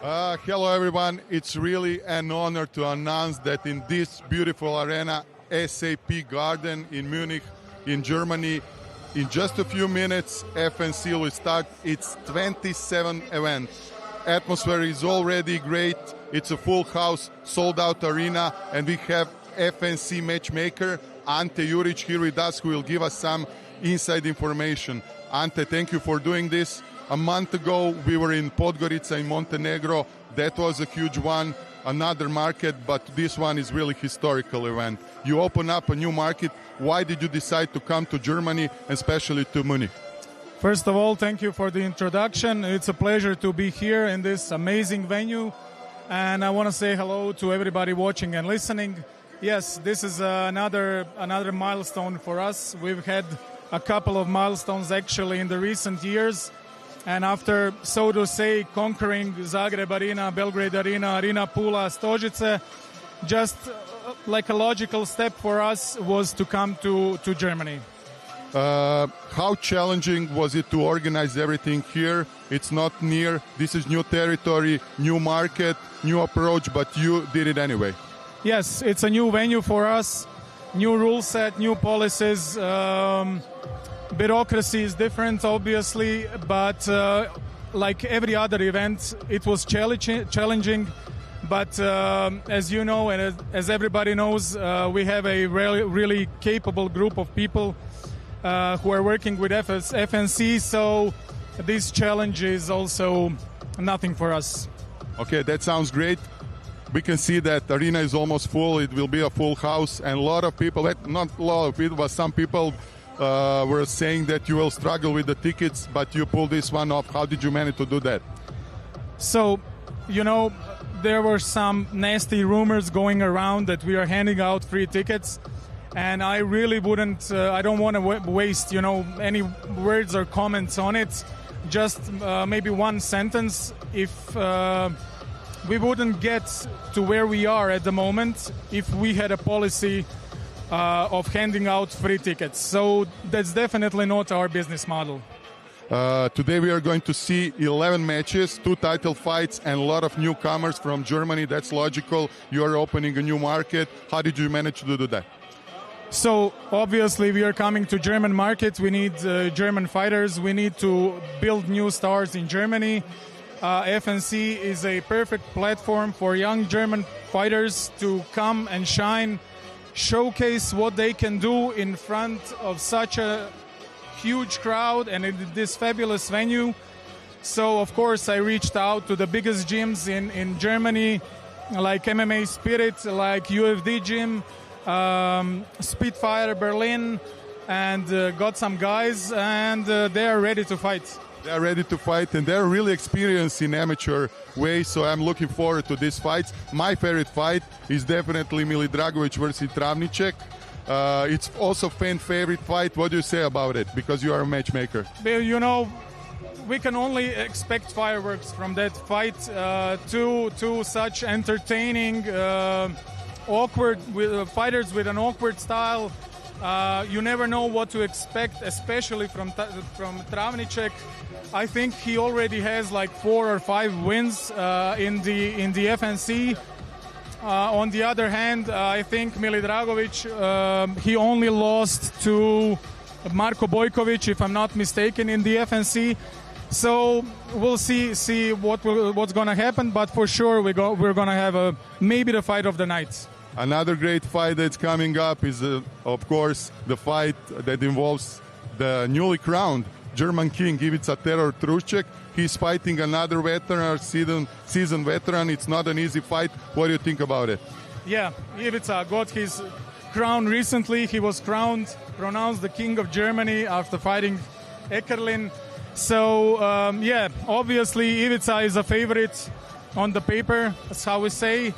Hello everyone, it's really an honor to announce that in this beautiful arena, SAP Garden in Munich, in Germany, in just a few minutes, FNC will start its 27th event. Atmosphere is already great, it's a full house, sold out arena, and we have FNC matchmaker Ante Juric here with us who will give us some inside information. Ante, thank you for doing this. A month ago, we were in Podgorica in Montenegro. That was a huge one, another market, but this one is really historical event. You open up a new market. Why did you decide to come to Germany, and especially to Munich? First of all, thank you for the introduction. It's a pleasure to be here in this amazing venue. And I want to say hello to everybody watching and listening. Yes, this is another milestone for us. We've had a couple of milestones actually in the recent years. And after, so to say, conquering Zagreb Arena, Belgrade Arena, Arena Pula, Stožice, just like a logical step for us was to come to Germany. How challenging was it to organize everything here? It's not near, this is new territory, new market, new approach, but you did it anyway. Yes, it's a new venue for us, new rule set, new policies. Bureaucracy is different, obviously, but like every other event, it was challenging. But as you know, and as everybody knows, we have a really capable group of people who are working with FNC, so this challenge is also nothing for us. Okay, that sounds great. We can see that arena is almost full. It will be a full house, and a lot of people, not a lot of people, but some people were saying that you will struggle with the tickets, but you pulled this one off. How did you manage to do that? So, you know, there were some nasty rumors going around that we are handing out free tickets, and I really wouldn't, I don't want to waste, you know, any words or comments on it. Just maybe one sentence. If we wouldn't get to where we are at the moment if we had a policy of handing out free tickets. So that's definitely not our business model. Today we are going to see 11 matches, 2 title fights, and a lot of newcomers from Germany. That's logical. You are opening a new market. How did you manage to do that? So obviously we are coming to German market. We need German fighters. We need to build new stars in Germany. FNC is a perfect platform for young German fighters to come and shine, showcase what they can do in front of such a huge crowd and in this fabulous venue. So of course I reached out to the biggest gyms in Germany, like MMA Spirit, like UFD gym, Spitfire Berlin, and got some guys, and they are ready to fight. They are ready to fight, and they're really experienced in amateur way, so I'm looking forward to these fights. My favorite fight is definitely Mili Dragovic versus Travnicek. It's also fan favorite fight. What do you say about it? Because you are a matchmaker. You know, we can only expect fireworks from that fight. Two such entertaining, awkward fighters with an awkward style. You never know what to expect, especially from Travnicek. I think he already has like 4 or 5 wins in the FNC. On the other hand, I think Mili Dragovic, he only lost to Marko Bojkovic, if I'm not mistaken, in the FNC. So we'll see what's going to happen, but for sure we're going to have maybe the fight of the night. Another great fight that's coming up is, of course, the fight that involves the newly crowned German king, Ivica Terror Trušček. He's fighting another veteran, seasoned veteran. It's not an easy fight. What do you think about it? Yeah, Ivica got his crown recently. He was pronounced the king of Germany after fighting Eckerlin. So, yeah, obviously Ivica is a favorite on the paper, that's how we say.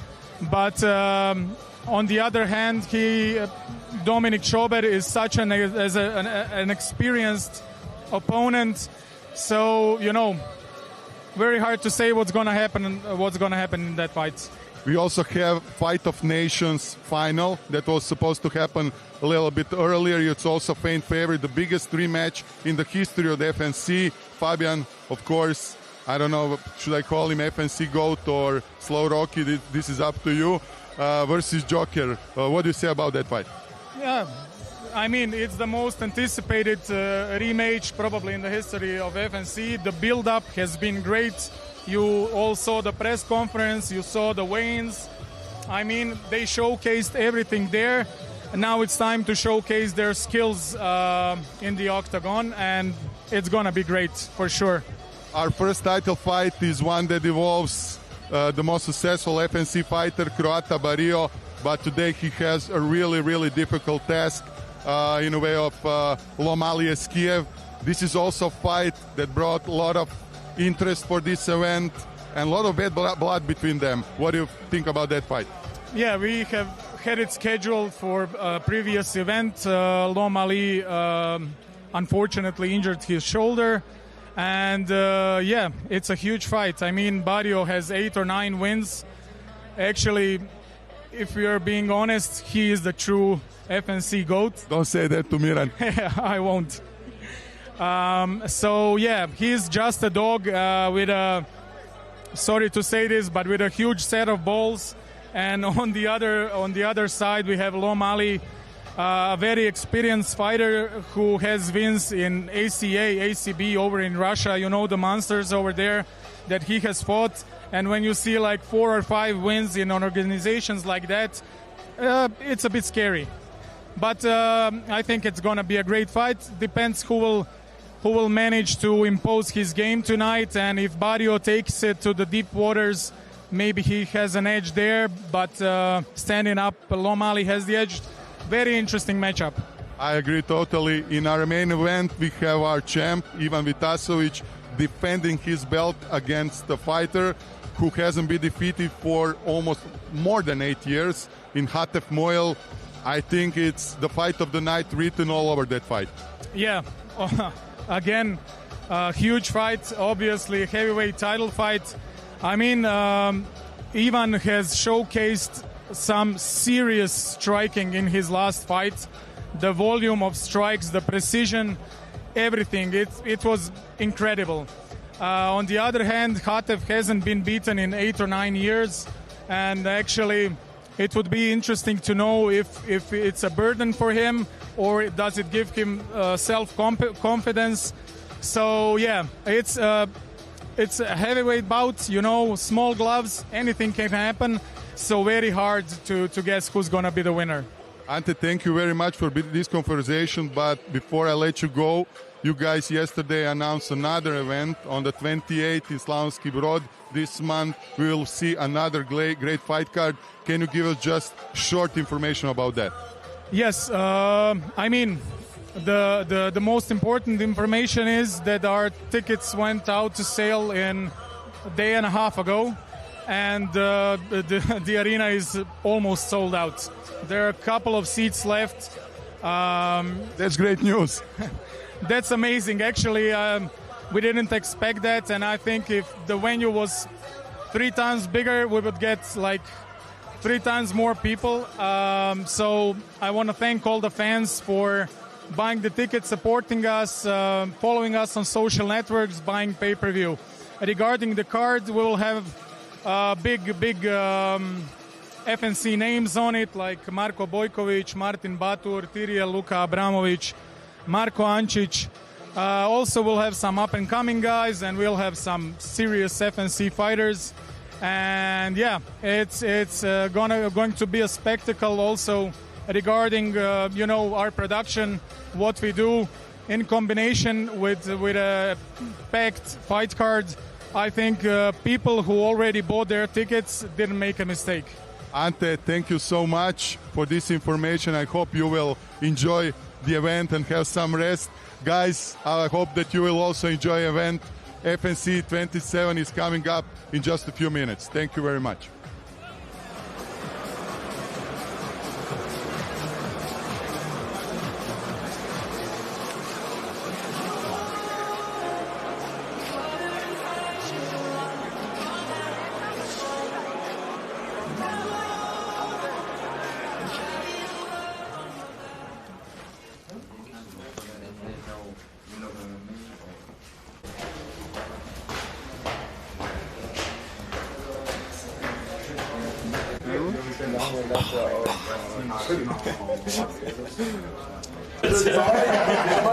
But on the other hand, Dominik Schober is such an experienced opponent. So, you know, very hard to say what's going to happen in that fight. We also have Fight of Nations final that was supposed to happen a little bit earlier. It's also fan favorite, the biggest rematch in the history of the FNC. Fabian, of course, I don't know, should I call him FNC GOAT or Slow Rocky? This is up to you. Versus Joker. What do you say about that fight? Yeah, I mean, it's the most anticipated rematch probably in the history of FNC. The build-up has been great. You all saw the press conference, you saw the weigh-ins. I mean, they showcased everything there. And now it's time to showcase their skills in the octagon, and it's going to be great for sure. Our first title fight is one that involves the most successful FNC fighter, Croata Barrio, but today he has a really, really difficult task in the way of Lomali Kiev. This is also a fight that brought a lot of interest for this event and a lot of bad blood between them. What do you think about that fight? Yeah, we have had it scheduled for a previous event. Lomali unfortunately injured his shoulder. And yeah, it's a huge fight. I mean, Barrio has 8 or 9 wins. Actually, if we are being honest, he is the true FNC GOAT. Don't say that to Miran. I won't. So yeah, he's just a dog with a, sorry to say this, but with a huge set of balls. And on the other side, we have Lomali, a very experienced fighter who has wins in ACA, ACB over in Russia. You know the monsters over there that he has fought. And when you see like 4 or 5 wins in organizations like that, it's a bit scary. But I think it's going to be a great fight. Depends who will manage to impose his game tonight. And if Barrio takes it to the deep waters, maybe he has an edge there. But standing up, Lomali has the edge. Very interesting matchup. I agree totally. In our main event, we have our champ, Ivan Vitasovic, defending his belt against a fighter who hasn't been defeated for almost more than 8 years in Hatef Moel. I think it's the fight of the night written all over that fight. Yeah, again, a huge fight, obviously a heavyweight title fight. I mean, Ivan has showcased some serious striking in his last fight. The volume of strikes, the precision, everything. It was incredible. On the other hand, Hatef hasn't been beaten in 8 or 9 years, and actually it would be interesting to know if it's a burden for him or does it give him self-confidence. So yeah, it's a heavyweight bout, you know, small gloves, anything can happen. So very hard to guess who's going to be the winner. Ante, thank you very much for this conversation. But before I let you go, you guys yesterday announced another event on the 28th in Slavonski Brod. This month we will see another great fight card. Can you give us just short information about that? Yes, I mean, the most important information is that our tickets went out to sale in a day and a half ago. And the arena is almost sold out. There are a couple of seats left. That's great news. That's amazing. Actually, we didn't expect that. And I think if the venue was 3 times bigger, we would get like 3 times more people. So I want to thank all the fans for buying the tickets, supporting us, following us on social networks, buying pay-per-view. Regarding the card, we will have big FNC names on it, like Marko Bojković, Martin Batur, Tirija Luka Abramović, Marko Ančić. Also, we'll have some up-and-coming guys, and we'll have some serious FNC fighters. And yeah, it's going to be a spectacle. Also, regarding you know, our production, what we do in combination with a packed fight card. I think people who already bought their tickets didn't make a mistake. Ante, thank you so much for this information. I hope you will enjoy the event and have some rest. Guys, I hope that you will also enjoy the event. FNC 27 is coming up in just a few minutes. Thank you very much.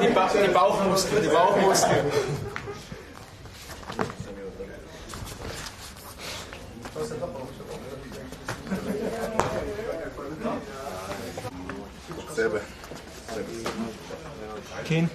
Die Bauchmuskeln, die Bauchmuskeln. Sebe. Kin.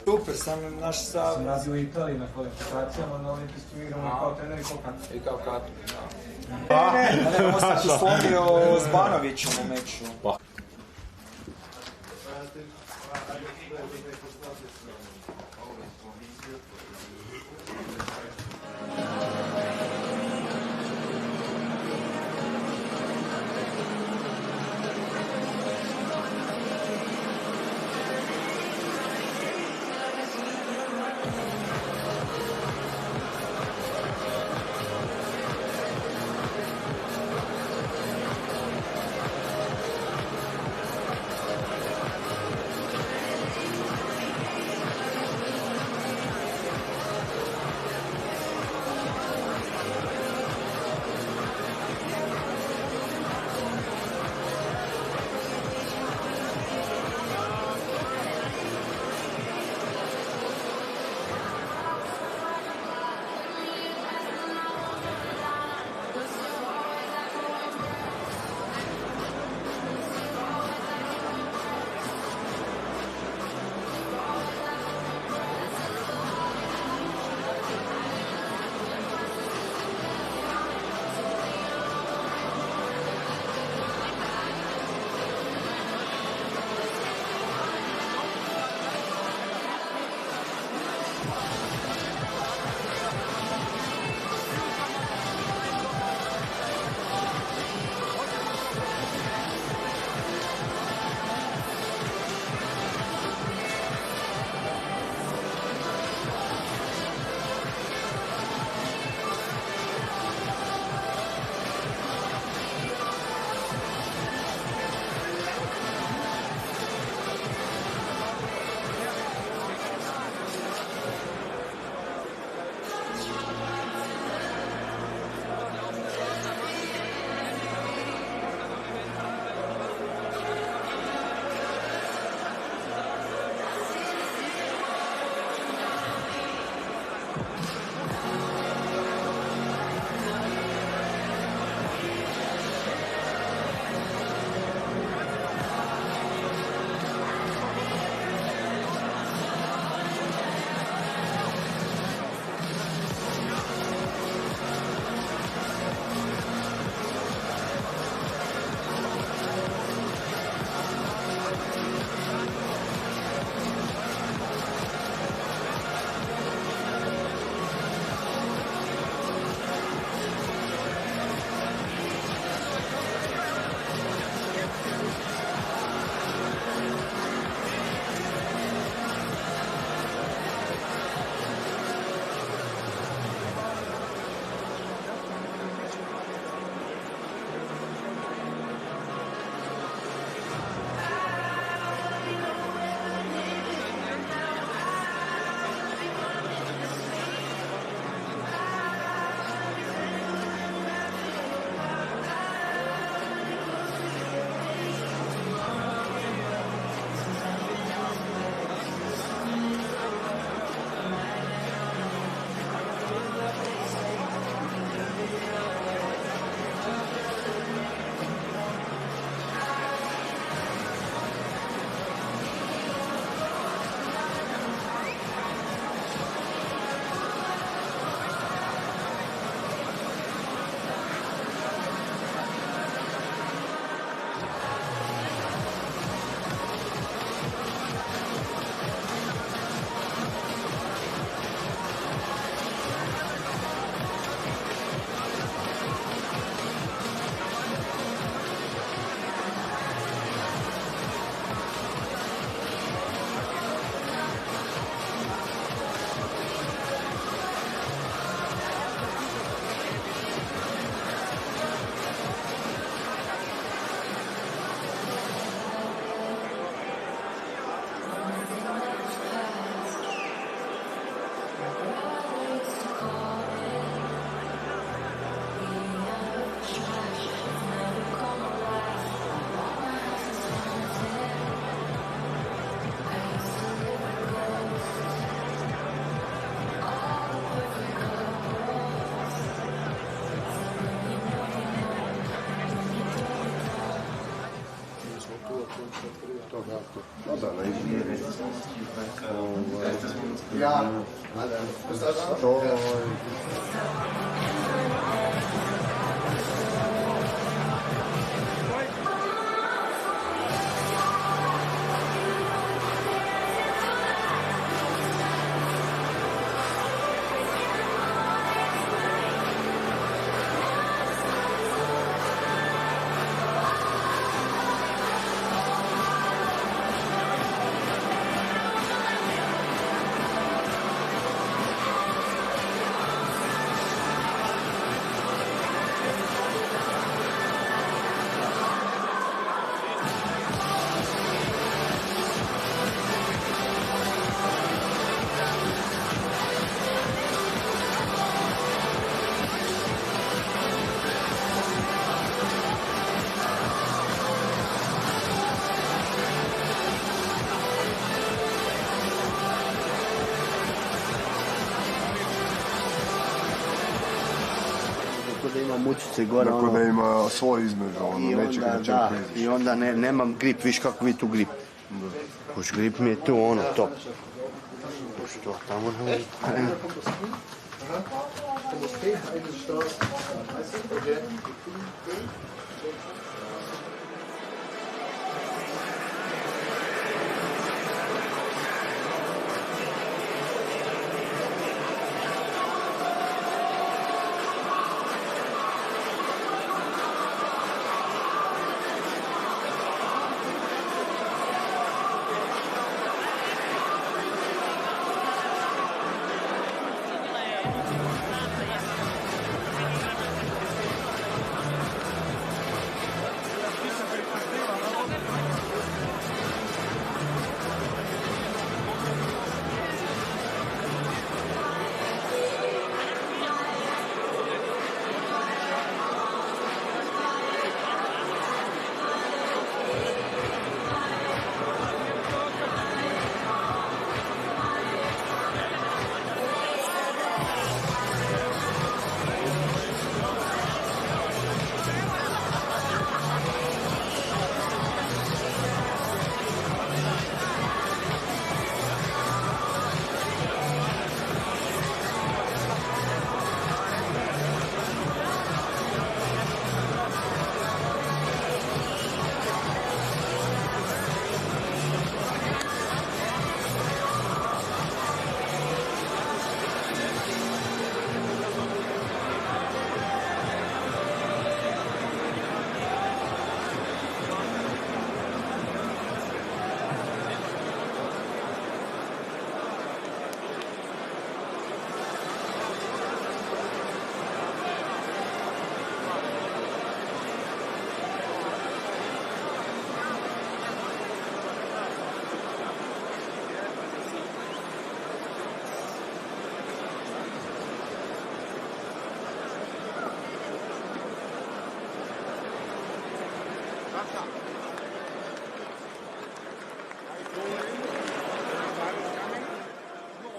Super, sam naš sav... Sam radio u Italiji na kvalifikacijama, na olimpijskim igrama kao trener i kao kapitan. I kao kapitan. Ne, ovo sam se slomio s Banovićem u meču. Da ima mučice gore, tako da ima svoj između, neće ga čem priziš. I onda nemam grip, viš kako mi tu grip. Kuš grip mi je tu, top. Što tamo ne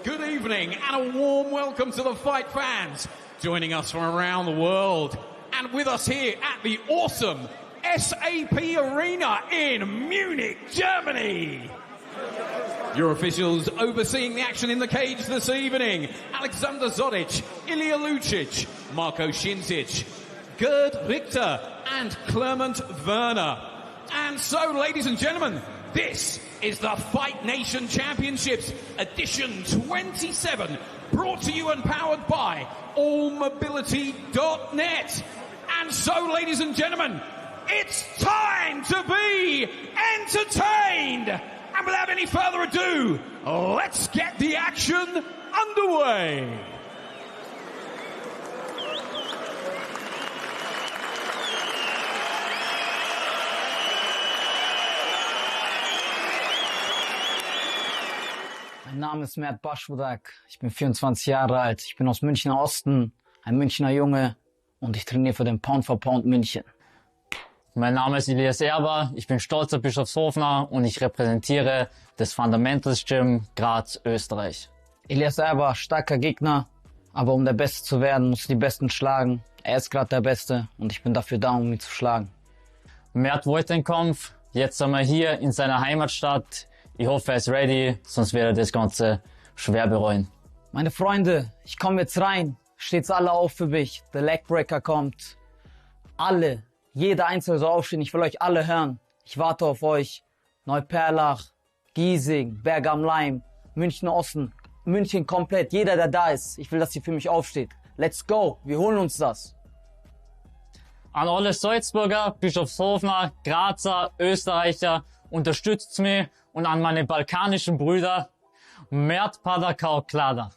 Good evening and a warm welcome to the fight fans joining us from around the world and with us here at the awesome SAP Arena in Munich, Germany. Your officials overseeing the action in the cage this evening: Alexander Zodic, Ilya Lucic, Marko Shinzic, Gerd Richter and Clement Werner. And so, ladies and gentlemen, this is the Fight Nation Championships edition 27, brought to you and powered by allmobility.net. And so, ladies and gentlemen, it's time to be entertained. And without any further ado, let's get the action underway. Mein Name ist Mert Basbudak, ich bin 24 Jahre alt, ich bin aus Münchner Osten, ein Münchner Junge und ich trainiere für den Pound for Pound München. Mein Name ist Elias Erber, ich bin stolzer Bischofshofener und ich repräsentiere das Fundamentals Gym Graz, Österreich. Elias Erber, starker Gegner, aber um der Beste zu werden, musst du die Besten schlagen. Er ist gerade der Beste und ich bin dafür da, um ihn zu schlagen. Mert wollte den Kampf, Jetzt sind wir hier in seiner Heimatstadt. Ich hoffe, er ist ready, sonst wird er das Ganze schwer bereuen. Meine Freunde, ich komme jetzt rein. Steht's alle auf für mich. Der Legbreaker kommt. Alle. Jeder Einzelne soll aufstehen. Ich will euch alle hören. Ich warte auf euch. Neuperlach, Giesing, Berg am Laim, München Osten, München komplett. Jeder, der da ist. Ich will, dass ihr für mich aufsteht. Let's go. Wir holen uns das. An alle Salzburger, Bischofshofener, Grazer, Österreicher, unterstützt mich, und an meine balkanischen Brüder, Mert Padakau Klada.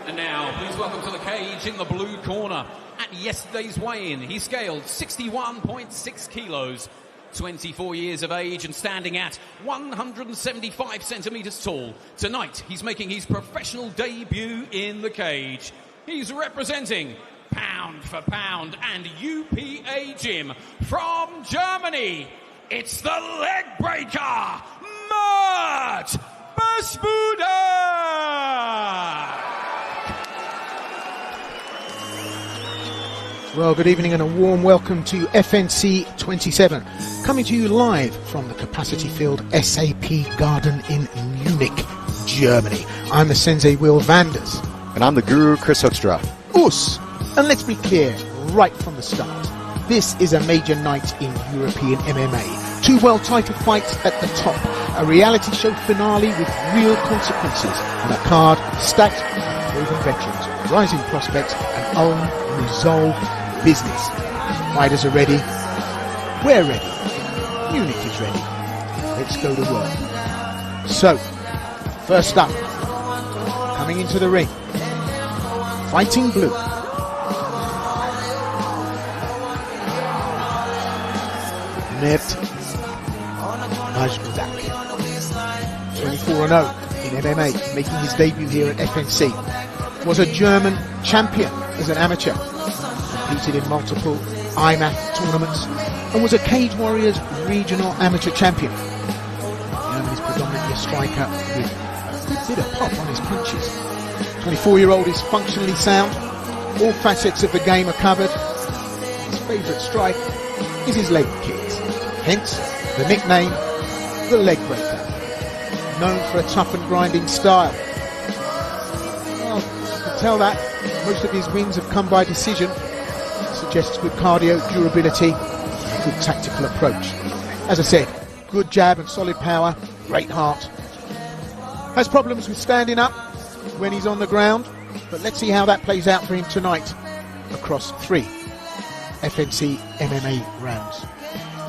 And now, please welcome to the cage in the blue corner. At yesterday's weigh-in, he scaled 61.6 kilos, 24 years of age and standing at 175 centimeters tall. Tonight, he's making his professional debut in the cage. He's representing Pound for Pound and UPA Gym from Germany. It's the leg breaker, Mert Basbudak! Well, good evening and a warm welcome to FNC 27, coming to you live from the capacity-filled SAP Garden in Munich, Germany. I'm the Sensei Will Vanders. And I'm the Guru Chris Hoekstra. Us! And let's be clear, right from the start, this is a major night in European MMA. Two world title fights at the top, a reality show finale with real consequences, and a card stacked with proven veterans, rising prospects, and unresolved business. Fighters are ready. We're ready. Munich is ready. Let's go to work. So, first up, coming into the ring, fighting blue, Mert Basbudak, 24-0 in MMA, making his debut here at FNC. Was a German champion as an amateur. Competed in multiple IMAF tournaments and was a Cage Warriors regional amateur champion. German is predominantly a striker with a good bit of pop on his punches. 24-year-old is functionally sound. All facets of the game are covered. His favourite strike is his leg kicks. Hence the nickname, the leg breaker. Known for a tough and grinding style. Well, you can tell that most of his wins have come by decision. Suggests good cardio, durability, and a good tactical approach. As I said, good jab and solid power, great heart. Has problems with standing up when he's on the ground, but let's see how that plays out for him tonight across 3 FNC MMA rounds.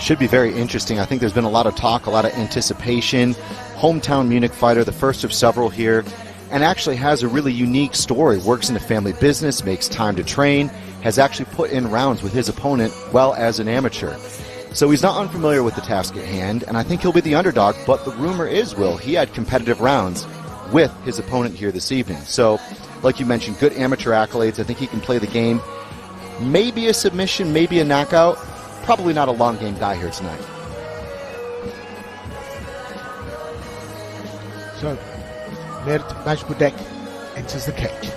Should be very interesting. I think there's been a lot of talk, a lot of anticipation. Hometown Munich fighter, the first of several here, and actually has a really unique story. Works in a family business, makes time to train, has actually put in rounds with his opponent well as an amateur. So he's not unfamiliar with the task at hand, and I think he'll be the underdog, but the rumor is, Will, he had competitive rounds with his opponent here this evening. So, like you mentioned, good amateur accolades. I think he can play the game. Maybe a submission, maybe a knockout. Probably not a long game guy here tonight. So, Mert Basbudak enters the cage.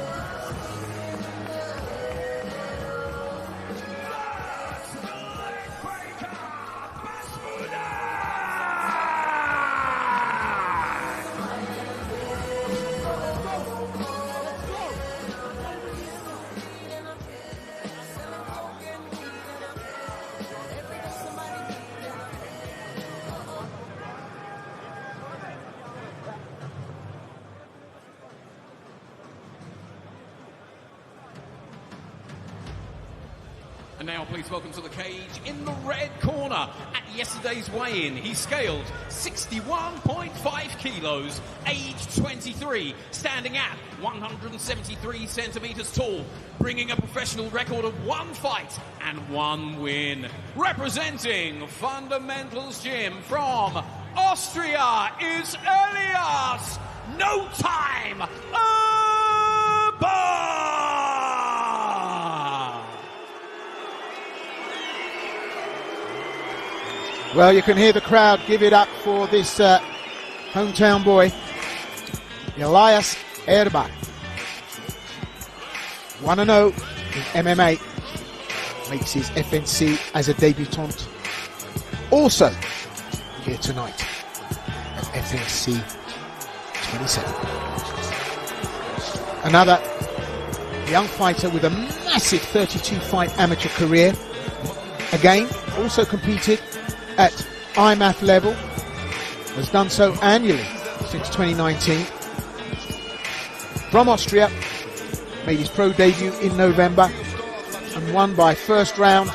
And now please welcome to the cage in the red corner. At yesterday's weigh-in, he scaled 61.5 kilos, age 23, standing at 173 centimeters tall, bringing a professional record of 1 fight and 1 win. Representing Fundamentals Gym from Austria is Elias. No time. Erber. Well, you can hear the crowd give it up for this hometown boy, Elias Erber. 1-0 in MMA, makes his FNC as a debutant. Also here tonight at FNC 27. Another young fighter with a massive 32-fight amateur career. Again, also competed at IMAF level, has done so annually since 2019. From Austria, made his pro debut in November and won by first round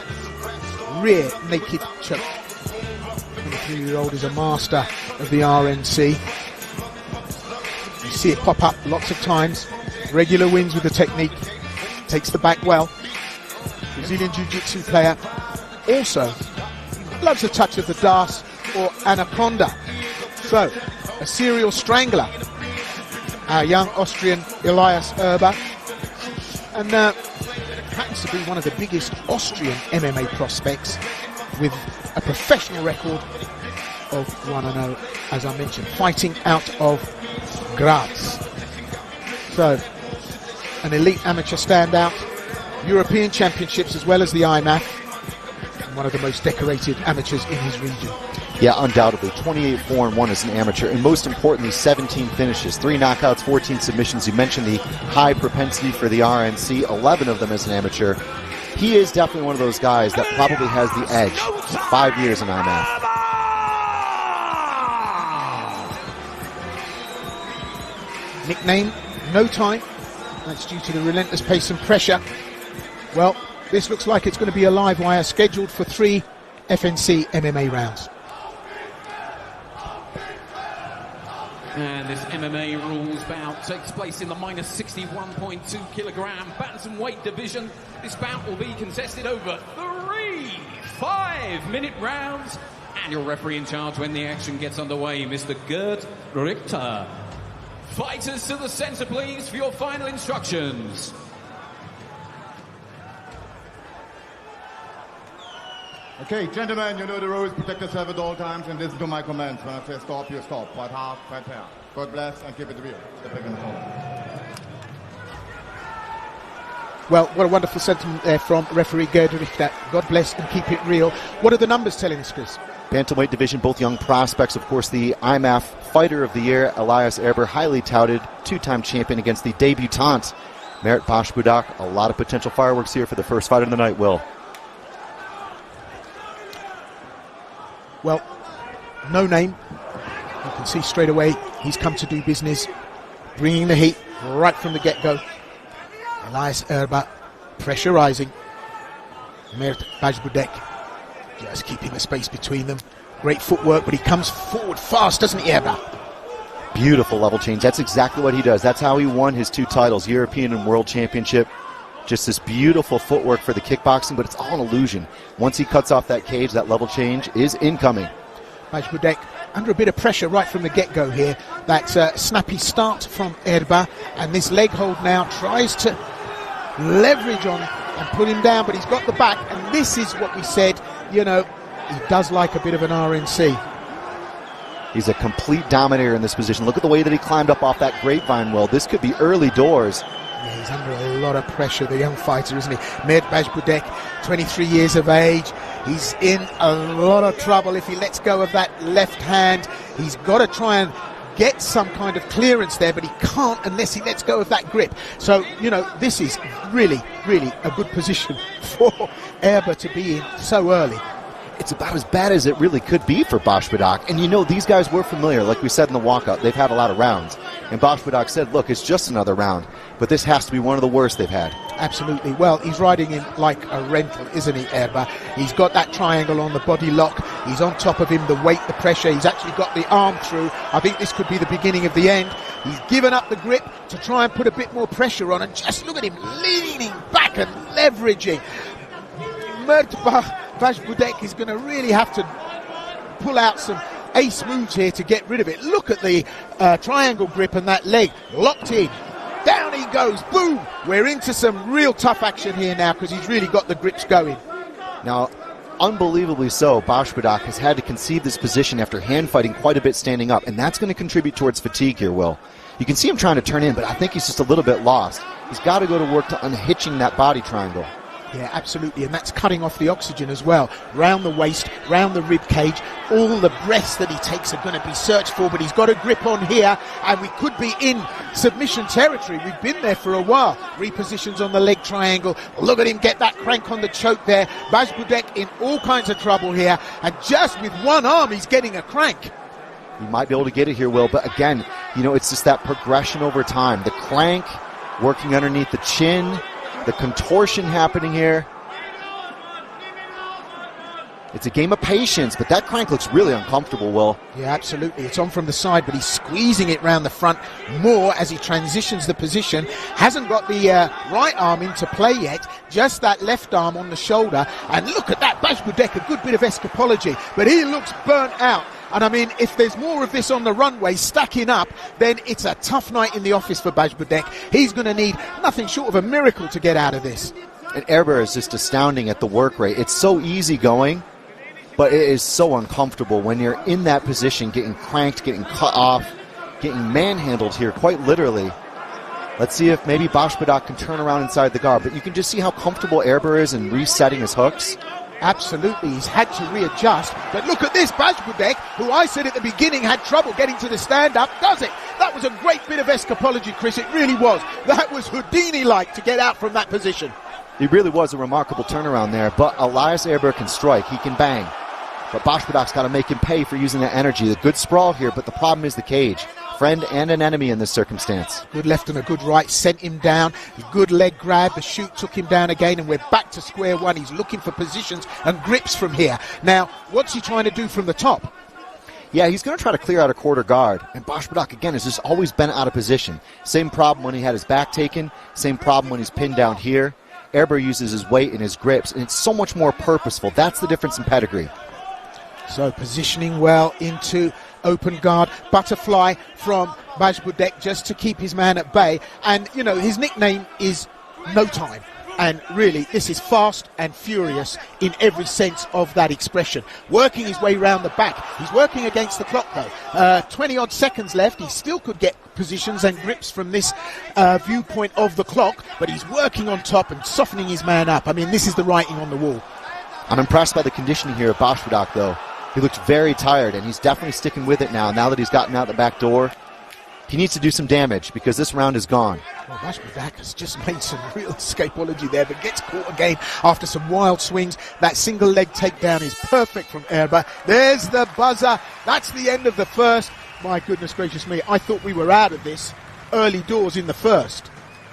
rear naked choke. The 23-year-old is a master of the RNC. You see it pop up lots of times. Regular wins with the technique. Takes the back well. Brazilian Jiu-Jitsu player. Also loves a touch of the Das or Anaconda. So, a serial strangler. Our young Austrian Elias Erber. And happens to be one of the biggest Austrian MMA prospects with a professional record of 1-0, as I mentioned, fighting out of Graz. So, an elite amateur standout, European Championships as well as the IMAF, and one of the most decorated amateurs in his region. Yeah, undoubtedly. 28-4-1 as an amateur, and most importantly, 17 finishes, 3 knockouts, 14 submissions. You mentioned the high propensity for the RNC, 11 of them as an amateur. He is definitely one of those guys that probably has the edge. 5 years in IMAF. Nickname, No Time. That's due to the relentless pace and pressure. Well, this looks like it's going to be a live wire scheduled for 3 FNC MMA rounds. And this MMA rules bout takes place in the minus 61.2 kilogram bantamweight division. This bout will be contested over 3 5-minute rounds. And your referee in charge when the action gets underway, Mr. Gerd Richter. Fighters to the center, please, for your final instructions. Okay, gentlemen, you know the rules. Protect yourself at all times and listen to my commands. When I say stop, you stop. Fight hard, fight fair. God bless and keep it real. Step back in the corner. Well, what a wonderful sentiment there from referee Gerd Richter. God bless and keep it real. What are the numbers telling us, Chris? Bantamweight division, both young prospects. Of course, the IMAF Fighter of the Year, Elias Erber, highly touted, 2-time champion against the debutant, Mert Basbudak. A lot of potential fireworks here for the first fight of the night, Will. Well, no name. You can see straight away he's come to do business, bringing the heat right from the get-go. Elias Erber pressurizing. Mert Basbudak just keeping the space between them. Great footwork, but he comes forward fast, doesn't he, Erber? Beautiful level change. That's exactly what he does. That's how he won his 2 titles, European and World Championship. Just this beautiful footwork for the kickboxing, but it's all an illusion. Once he cuts off that cage, that level change is incoming. Basbudak under a bit of pressure right from the get-go here. That snappy start from Erber, and this leg hold now tries to leverage on and put him down, but he's got the back, and this is what we said, you know, he does like a bit of an RNC. He's a complete dominator in this position. Look at the way that he climbed up off that grapevine, Will. This could be early doors. Yeah, he's under a lot of pressure, the young fighter, isn't he? Mert Basbudak, 23 years of age. He's in a lot of trouble if he lets go of that left hand. He's got to try and get some kind of clearance there, but he can't unless he lets go of that grip. So, you know, this is really, really a good position for Erber to be in so early. It's about as bad as it really could be for Basbudak. And you know, these guys were familiar. Like we said in the walkout, they've had a lot of rounds. And Basbudak said, look, it's just another round. But this has to be one of the worst they've had. Absolutely. Well, he's riding in like a rental, isn't he, Erber? He's got that triangle on the body lock. He's on top of him, the weight, the pressure. He's actually got the arm through. I think this could be the beginning of the end. He's given up the grip to try and put a bit more pressure on. And just look at him leaning back and leveraging. Mert Basbudak is going to really have to pull out some ace moves here to get rid of it. Look at the triangle grip and that leg locked in. Down he goes, boom! We're into some real tough action here now because he's really got the grips going. Now, unbelievably so, Basbudak has had to concede this position after hand fighting quite a bit standing up, and that's going to contribute towards fatigue here, Will. You can see him trying to turn in, but I think he's just a little bit lost. He's got to go to work to unhitching that body triangle. Yeah, absolutely, and that's cutting off the oxygen as well. Round the waist, round the rib cage, all the breaths that he takes are going to be searched for, but he's got a grip on here, and we could be in submission territory. We've been there for a while. Repositions on the leg triangle. Look at him get that crank on the choke there. Basbudak in all kinds of trouble here, and just with one arm, he's getting a crank. He might be able to get it here, Will, but again, you know, it's just that progression over time. The crank, working underneath the chin, the contortion happening here. It's a game of patience, but that crank looks really uncomfortable, Will. Yeah, absolutely. It's on from the side, but he's squeezing it round the front more as he transitions the position. Hasn't got the right arm into play yet, just that left arm on the shoulder. And look at that, Basbudak, a good bit of escapology, but he looks burnt out. And I mean, if there's more of this on the runway stacking up, then it's a tough night in the office for Basbudak. He's going to need nothing short of a miracle to get out of this. And Erber is just astounding at the work rate. It's so easy going, but it is so uncomfortable when you're in that position, getting cranked, getting cut off, getting manhandled here, quite literally. Let's see if maybe Basbudak can turn around inside the guard. But you can just see how comfortable Erber is in resetting his hooks. Absolutely, he's had to readjust. But look at this, Basbudak, who I said at the beginning had trouble getting to the stand-up, does it. That was a great bit of escapology, Chris, it really was. That was Houdini-like to get out from that position. It really was a remarkable turnaround there, but Elias Erber can strike, he can bang. But Basbudak's got to make him pay for using that energy. The good sprawl here, but the problem is the cage. Friend and an enemy in this circumstance. Good left and a good right sent him down. Good leg grab. The shoot took him down again, and we're back to square one. He's looking for positions and grips from here. Now, what's he trying to do from the top? Yeah, he's going to try to clear out a quarter guard. And Basbudak, again, has just always been out of position. Same problem when he had his back taken. Same problem when he's pinned down here. Erber uses his weight and his grips, and it's so much more purposeful. That's the difference in pedigree. So positioning well into open guard, butterfly from Basbudak just to keep his man at bay. And, you know, his nickname is No Time. And really, this is fast and furious in every sense of that expression. Working his way round the back. He's working against the clock, though. 20-odd seconds left. He still could get positions and grips from this viewpoint of the clock, but he's working on top and softening his man up. I mean, this is the writing on the wall. I'm impressed by the conditioning here of Basbudak, though. He looks very tired, and he's definitely sticking with it now that he's gotten out the back door. He needs to do some damage because this round is gone. Well, Basbudak has just made some real escapology there, but gets caught again after some wild swings. That single leg takedown is perfect from Erber. There's the buzzer. That's the end of the first. My goodness gracious me, I thought we were out of this early doors in the first.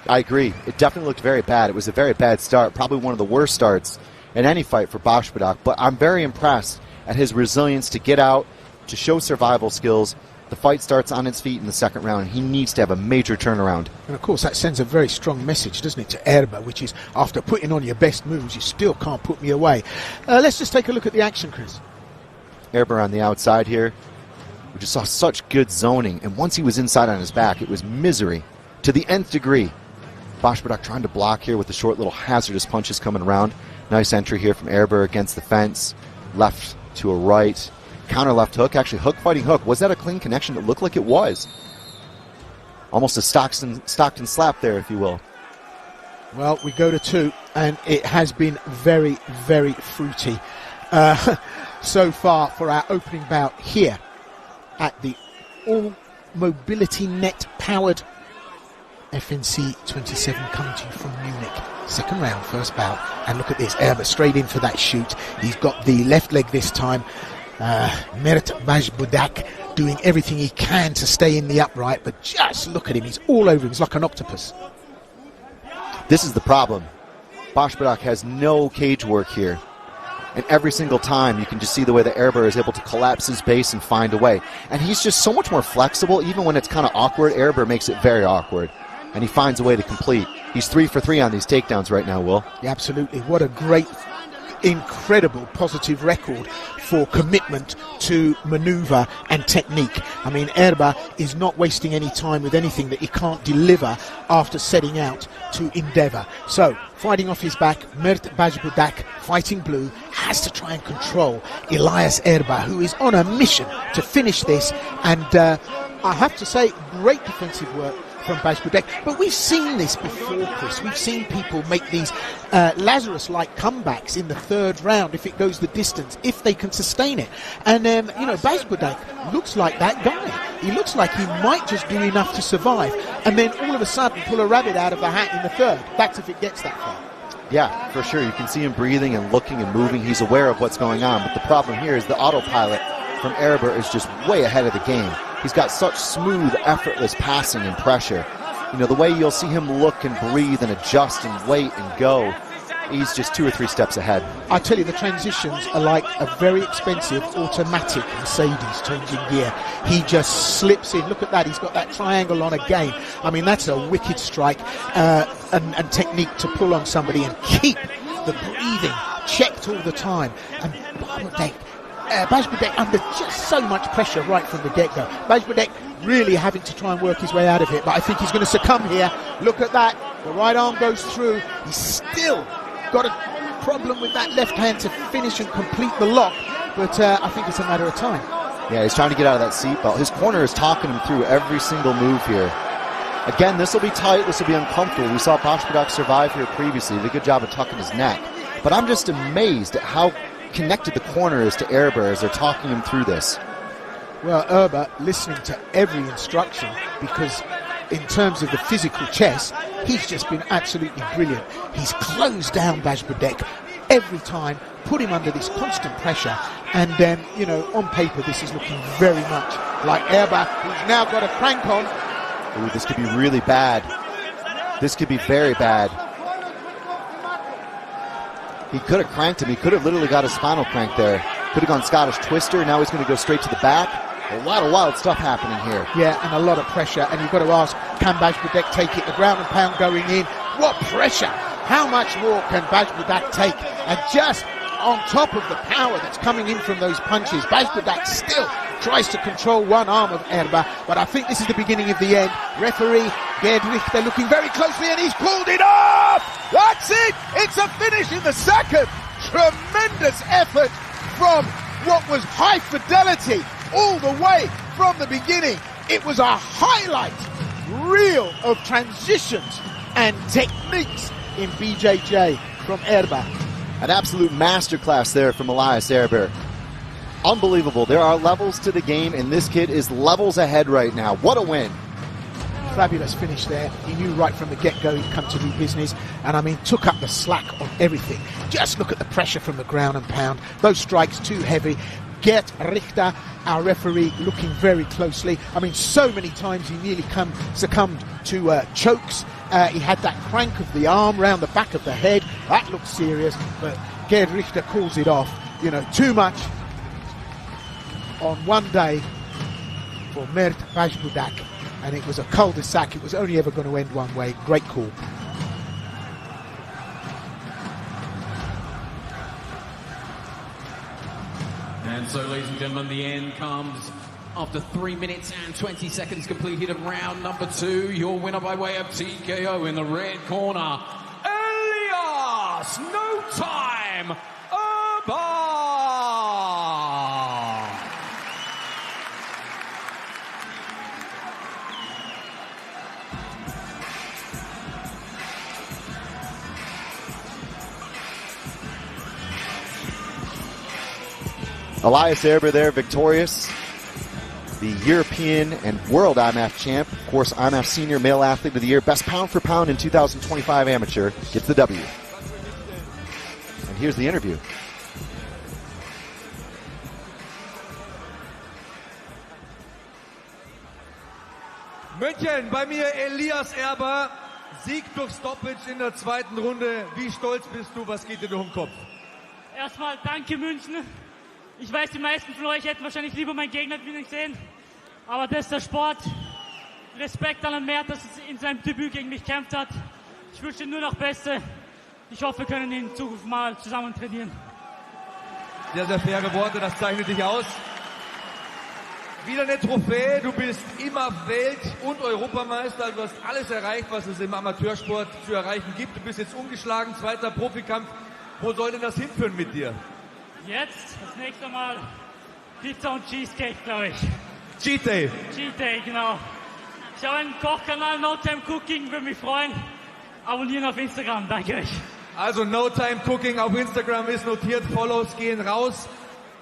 I agree. It definitely looked very bad. It was a very bad start, probably one of the worst starts in any fight for Basbudak, but I'm very impressed at his resilience to get out, to show survival skills. The fight starts on its feet in the second round. He needs to have a major turnaround. And of course that sends a very strong message, doesn't it, to Erber, which is after putting on your best moves, you still can't put me away. Let's just take a look at the action, Chris. Erber on the outside here. We just saw such good zoning, and once he was inside on his back, it was misery to the nth degree. Basbudak trying to block here with the short little hazardous punches coming around. Nice entry here from Erber against the fence. Left to a right. Counter left hook, actually hook fighting hook. Was that a clean connection? It looked like it was. Almost a Stockton slap there, if you will. Well, we go to two, and it has been very, very fruity so far for our opening bout here at the All Mobility Net powered FNC 27 coming to you from Munich. Second round, first bout. And look at this, Erber straight in for that shoot. He's got the left leg this time. Mert Basbudak doing everything he can to stay in the upright, but just look at him, he's all over him, he's like an octopus. This is the problem. Basbudak has no cage work here. And every single time you can just see the way that Erber is able to collapse his base and find a way. And he's just so much more flexible, even when it's kind of awkward. Erber makes it very awkward. And he finds a way to complete. He's 3 for 3 on these takedowns right now, Will. Yeah, absolutely. What a great, incredible positive record for commitment to maneuver and technique. I mean, Erber is not wasting any time with anything that he can't deliver after setting out to endeavour. So, fighting off his back, Mert Basbudak, fighting blue, has to try and control Elias Erber, who is on a mission to finish this and I have to say, great defensive work from Basbudak. But we've seen this before, Chris. We've seen people make these Lazarus-like comebacks in the third round if it goes the distance, if they can sustain it. And, Basbudak looks like that guy. He looks like he might just do enough to survive and then all of a sudden pull a rabbit out of the hat in the third. That's if it gets that far. Yeah, for sure. You can see him breathing and looking and moving. He's aware of what's going on. But the problem here is the autopilot from Erber is just way ahead of the game. He's got such smooth, effortless passing and pressure. You know, the way you'll see him look and breathe and adjust and wait and go, he's just 2 or 3 steps ahead. I tell you, the transitions are like a very expensive automatic Mercedes changing gear. He just slips in. Look at that. He's got that triangle on again. I mean, that's a wicked strike and technique to pull on somebody and keep the breathing checked all the time. And Basbudak under just so much pressure right from the get-go. Basbudak really having to try and work his way out of it, but I think he's going to succumb here. Look at that. The right arm goes through. He's still got a problem with that left hand to finish and complete the lock, but I think it's a matter of time. Yeah, he's trying to get out of that seatbelt. His corner is talking him through every single move here. Again, this will be tight. This will be uncomfortable. We saw Basbudak survive here previously. He did a good job of tucking his neck. But I'm just amazed at how connected the corner is to Erber as they're talking him through this. Well, Erber listening to every instruction, because in terms of the physical chess, he's just been absolutely brilliant. He's closed down Basbudak every time, put him under this constant pressure, and then, on paper, this is looking very much like Erber, who's now got a crank on. Ooh, this could be really bad. This could be very bad. He could have cranked him. He could have literally got a spinal crank there. Could have gone Scottish twister. Now he's going to go straight to the back. A lot of wild stuff happening here. Yeah, and a lot of pressure. And you've got to ask, can Basbudak take it? The ground and pound going in. What pressure? How much more can Basbudak take? And just on top of the power that's coming in from those punches, Basbudak still tries to control one arm of Erber. But I think this is the beginning of the end. Referee Gerd Richter looking very closely, and he's called it off! That's it! It's a finish in the second. Tremendous effort from what was high fidelity all the way from the beginning. It was a highlight reel of transitions and techniques in BJJ from Erber. An absolute masterclass there from Elias Erber. Unbelievable. There are levels to the game, and this kid is levels ahead right now. What a win. Fabulous finish there. He knew right from the get-go he'd come to do business, and took up the slack on everything. Just look at the pressure from the ground and pound. Those strikes too heavy. Gerd Richter, our referee, looking very closely. So many times he nearly succumbed to chokes. He had that crank of the arm round the back of the head. That looked serious, but Gerd Richter calls it off. Too much on one day for Mert Basbudak. And it was a cul-de-sac. It was only ever going to end one way. Great call. And so, ladies and gentlemen, the end comes after 3 minutes and 20 seconds completed of round number 2. Your winner by way of TKO in the red corner, Elias, no time, Erber. Elias Erber there, victorious. The European and World IMAF champ. Of course, IMAF Senior Male Athlete of the Year. Best pound for pound in 2025 amateur. Gets the W. And here's the interview. München, bei mir Elias Erber. Sieg durch Stoppage in der zweiten Runde. Wie stolz bist du? Was geht dir durch den Kopf? Erstmal danke München. Ich weiß, die meisten von euch hätten wahrscheinlich lieber meinen Gegner gesehen, aber das ist der Sport. Respekt an den Mert, dass er in seinem Debüt gegen mich gekämpft hat. Ich wünsche ihm nur noch Beste. Ich hoffe, wir können in Zukunft mal zusammen trainieren. Sehr, sehr faire Worte, das zeichnet dich aus. Wieder eine Trophäe, du bist immer Welt- und Europameister. Du hast alles erreicht, was es im Amateursport zu erreichen gibt. Du bist jetzt ungeschlagen, zweiter Profikampf. Wo soll denn das hinführen mit dir? Jetzt, das nächste Mal, Pizza und Cheesecake, glaube ich. Cheat Day. Cheat Day, genau. Ich habe einen Kochkanal, No Time Cooking, würde mich freuen. Abonnieren auf Instagram, danke euch. Also No Time Cooking auf Instagram ist notiert, Follows gehen raus.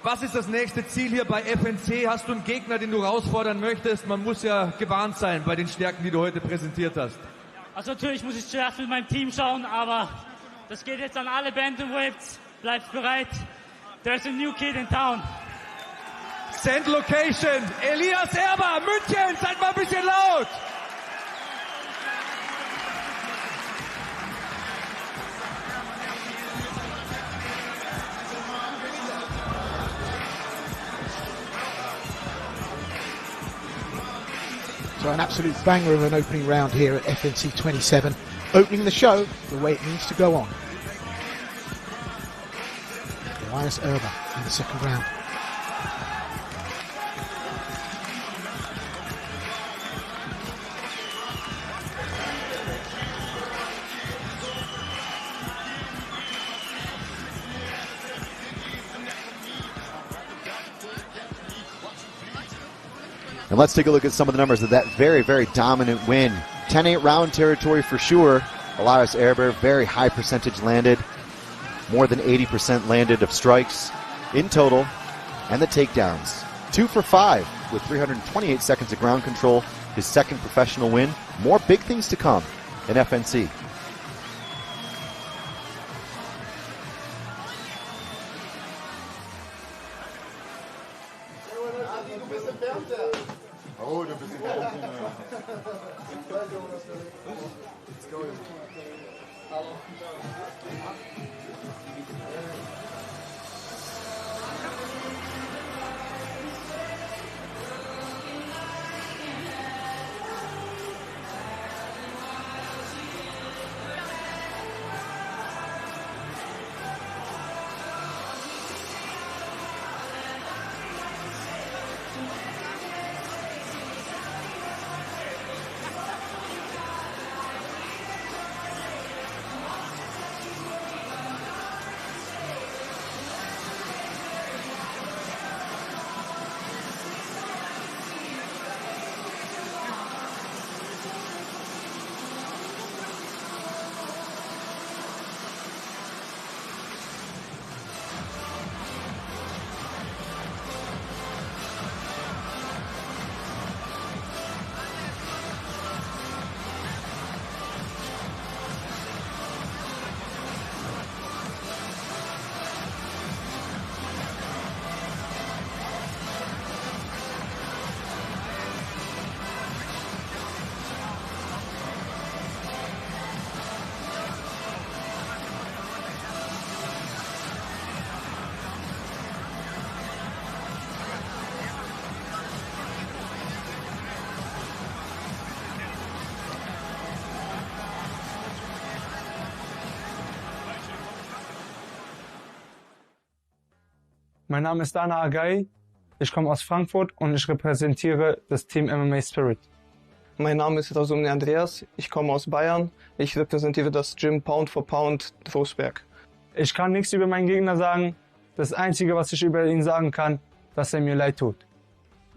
Was ist das nächste Ziel hier bei FNC? Hast du einen Gegner, den du herausfordern möchtest? Man muss ja gewarnt sein bei den Stärken, die du heute präsentiert hast. Also natürlich muss ich zuerst mit meinem Team schauen, aber das geht jetzt an alle Bantamweights. Bleibt bereit. There's a new kid in town. Send Location, Elias Erber, München, seid mal ein bisschen laut! So an absolute banger of an opening round here at FNC 27, opening the show the way it needs to go on. Elias Erber in the second round. And let's take a look at some of the numbers of that very, very dominant win. 10-8 round territory for sure. Elias Erber, very high percentage landed. More than 80% landed of strikes in total. And the takedowns. 2 for 5 with 328 seconds of ground control. His second professional win. More big things to come in FNC. Oh, du bist Mein Name ist Aghaie, ich komme aus Frankfurt und ich repräsentiere das Team MMA Spirit. Mein Name ist Rasumny Andreas, ich komme aus Bayern, ich repräsentiere das Gym Pound for Pound Trostberg. Ich kann nichts über meinen Gegner sagen, das Einzige, was ich über ihn sagen kann, dass er mir leid tut.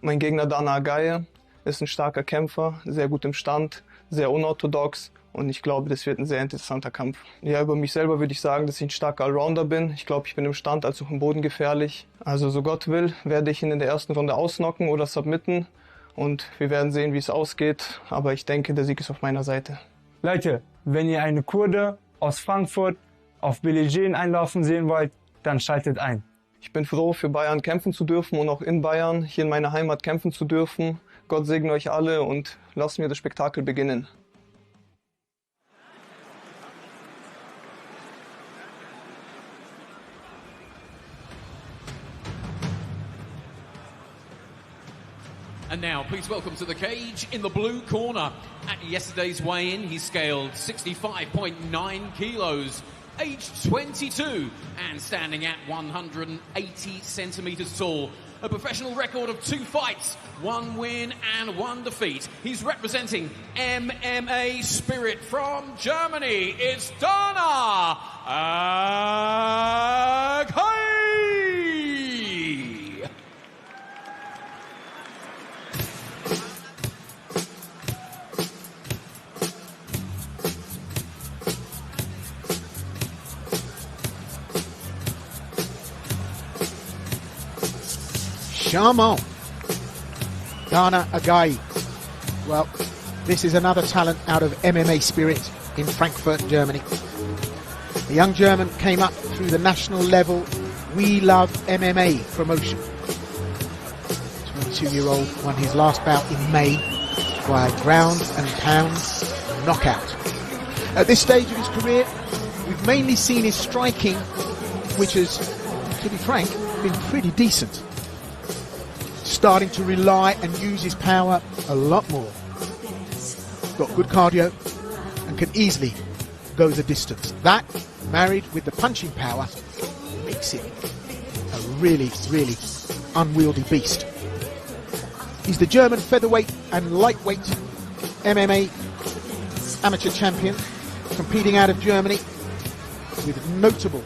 Mein Gegner Aghaie ist ein starker Kämpfer, sehr gut im Stand, sehr unorthodox. Und ich glaube, das wird ein sehr interessanter Kampf. Ja, über mich selber würde ich sagen, dass ich ein starker Allrounder bin. Ich glaube, ich bin im Stand als auch im Boden gefährlich. Also so Gott will, werde ich ihn in der ersten Runde ausknocken oder submitten. Und wir werden sehen, wie es ausgeht. Aber ich denke, der Sieg ist auf meiner Seite. Leute, wenn ihr eine Kurde aus Frankfurt auf Billie Jean einlaufen sehen wollt, dann schaltet ein. Ich bin froh, für Bayern kämpfen zu dürfen und auch in Bayern, hier in meiner Heimat kämpfen zu dürfen. Gott segne euch alle und lasst mir das Spektakel beginnen. And now, please welcome to the cage in the blue corner. At yesterday's weigh-in, he scaled 65.9 kilos, aged 22, and standing at 180 centimeters tall. A professional record of 2 fights, 1 win and 1 defeat. He's representing MMA Spirit from Germany. It's Dana Aghaie. Charmant. Dana Aghaie. Well, this is another talent out of MMA Spirit in Frankfurt, Germany. The young German came up through the national level We Love MMA promotion. 22-year-old won his last bout in May by ground and pound knockout. At this stage of his career, we've mainly seen his striking, which has, to be frank, been pretty decent. Starting to rely and use his power a lot more. Got good cardio and can easily go the distance. That, married with the punching power, makes him a really, really unwieldy beast. He's the German featherweight and lightweight MMA amateur champion, competing out of Germany with notable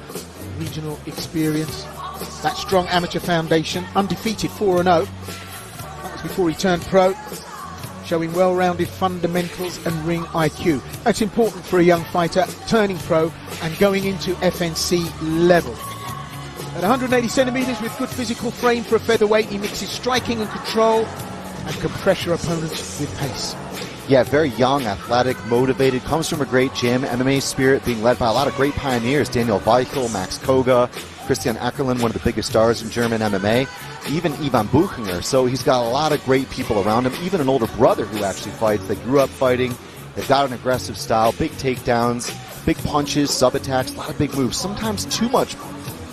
regional experience. That strong amateur foundation, undefeated 4-0. That was before he turned pro, showing well-rounded fundamentals and ring IQ. That's important for a young fighter turning pro and going into FNC level. At 180 centimeters with good physical frame for a featherweight, he mixes striking and control and can pressure opponents with pace. Yeah, very young, athletic, motivated, comes from a great gym, MMA Spirit, being led by a lot of great pioneers, Daniel Weichel, Max Koga, Christian Eckerlin, one of the biggest stars in German MMA, even Ivan Buchinger. So he's got a lot of great people around him, even an older brother who actually fights. They grew up fighting. They've got an aggressive style, big takedowns, big punches, sub-attacks, a lot of big moves, sometimes too much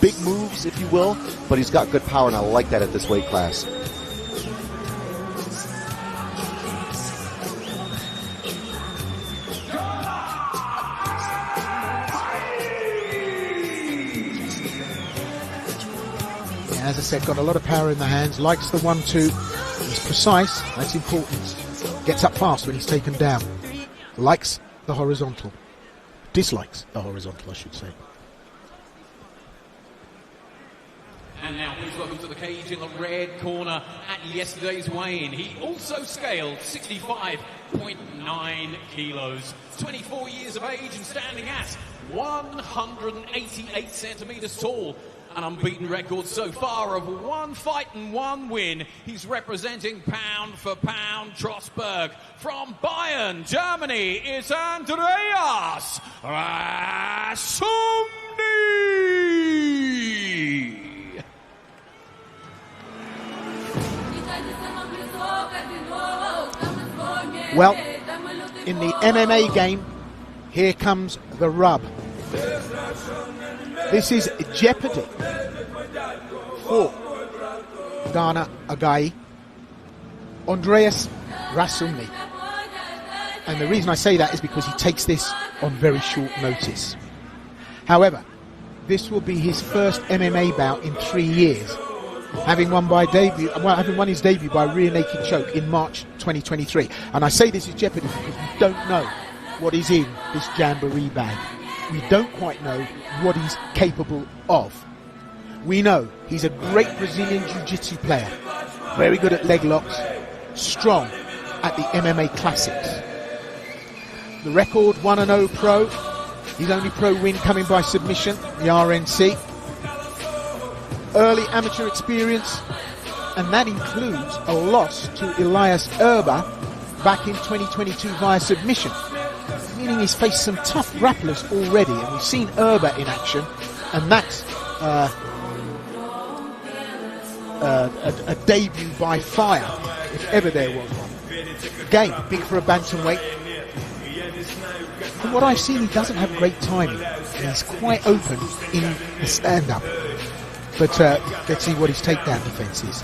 big moves, if you will, but he's got good power, and I like that at this weight class. As I said, got a lot of power in the hands, likes the 1-2, he's precise, that's important, gets up fast when he's taken down, likes the horizontal, dislikes the horizontal, I should say. And now please welcome to the cage in the red corner at yesterday's weigh-in. He also scaled 65.9 kilos, 24 years of age and standing at 188 centimeters tall. An unbeaten record so far of 1 fight and 1 win. He's representing pound for pound Trostberg. From Bayern, Germany, it's Andreas Rasumny. Well, in the MMA game, here comes the rub. This is jeopardy for Dana Aghaie, Andreas Rasumny. And the reason I say that is because he takes this on very short notice. However, this will be his first MMA bout in 3 years, having won his debut by rear naked choke in March 2023. And I say this is jeopardy because we don't know what is in this jamboree bag. We don't quite know what he's capable of. We know he's a great Brazilian Jiu-Jitsu player, very good at leg locks, strong at the MMA Classics. The record 1-0 pro, his only pro win coming by submission, the RNC. Early amateur experience, and that includes a loss to Elias Erber back in 2022 via submission, meaning he's faced some tough grapplers already, and we've seen Erber in action, and that's a debut by fire, if ever there was one. Again, big for a bantamweight. From what I've seen, he doesn't have great timing. He's quite open in the stand-up. But let's see what his takedown defense is.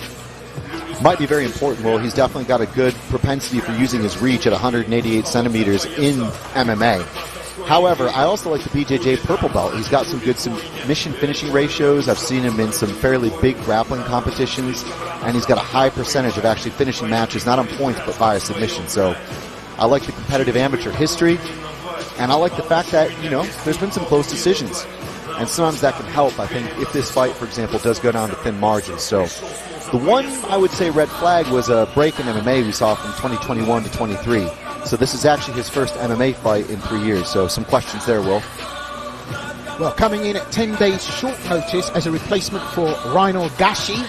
Might be very important, Will. He's definitely got a good propensity for using his reach at 188 centimeters in MMA. However, I also like the BJJ purple belt. He's got some good submission finishing ratios. I've seen him in some fairly big grappling competitions, and he's got a high percentage of actually finishing matches, not on points, but via submission. So I like the competitive amateur history, and I like the fact that, you know, there's been some close decisions. And sometimes that can help, I think, if this fight, for example, does go down to thin margins. So the one, I would say, red flag was a break in MMA we saw from 2021 to 23. So this is actually his first MMA fight in 3 years. So some questions there, Will. Well, coming in at 10 days short notice as a replacement for Reinhold Gashi,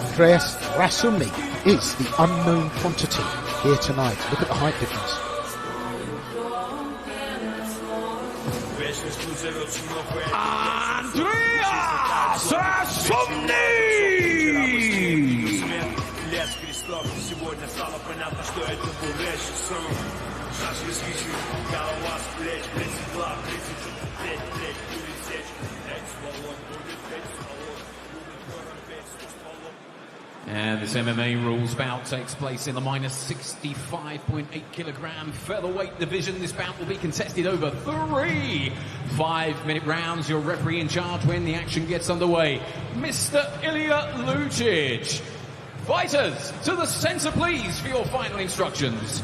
Andreas Rasumny is the unknown quantity here tonight. Look at the height difference. Andreas Rasumny! And this MMA rules bout takes place in the minus 65.8 kilogram featherweight division. This bout will be contested over 3 5-minute rounds. Your referee in charge when the action gets underway, Mr. Elias. Fighters, to the center please for your final instructions.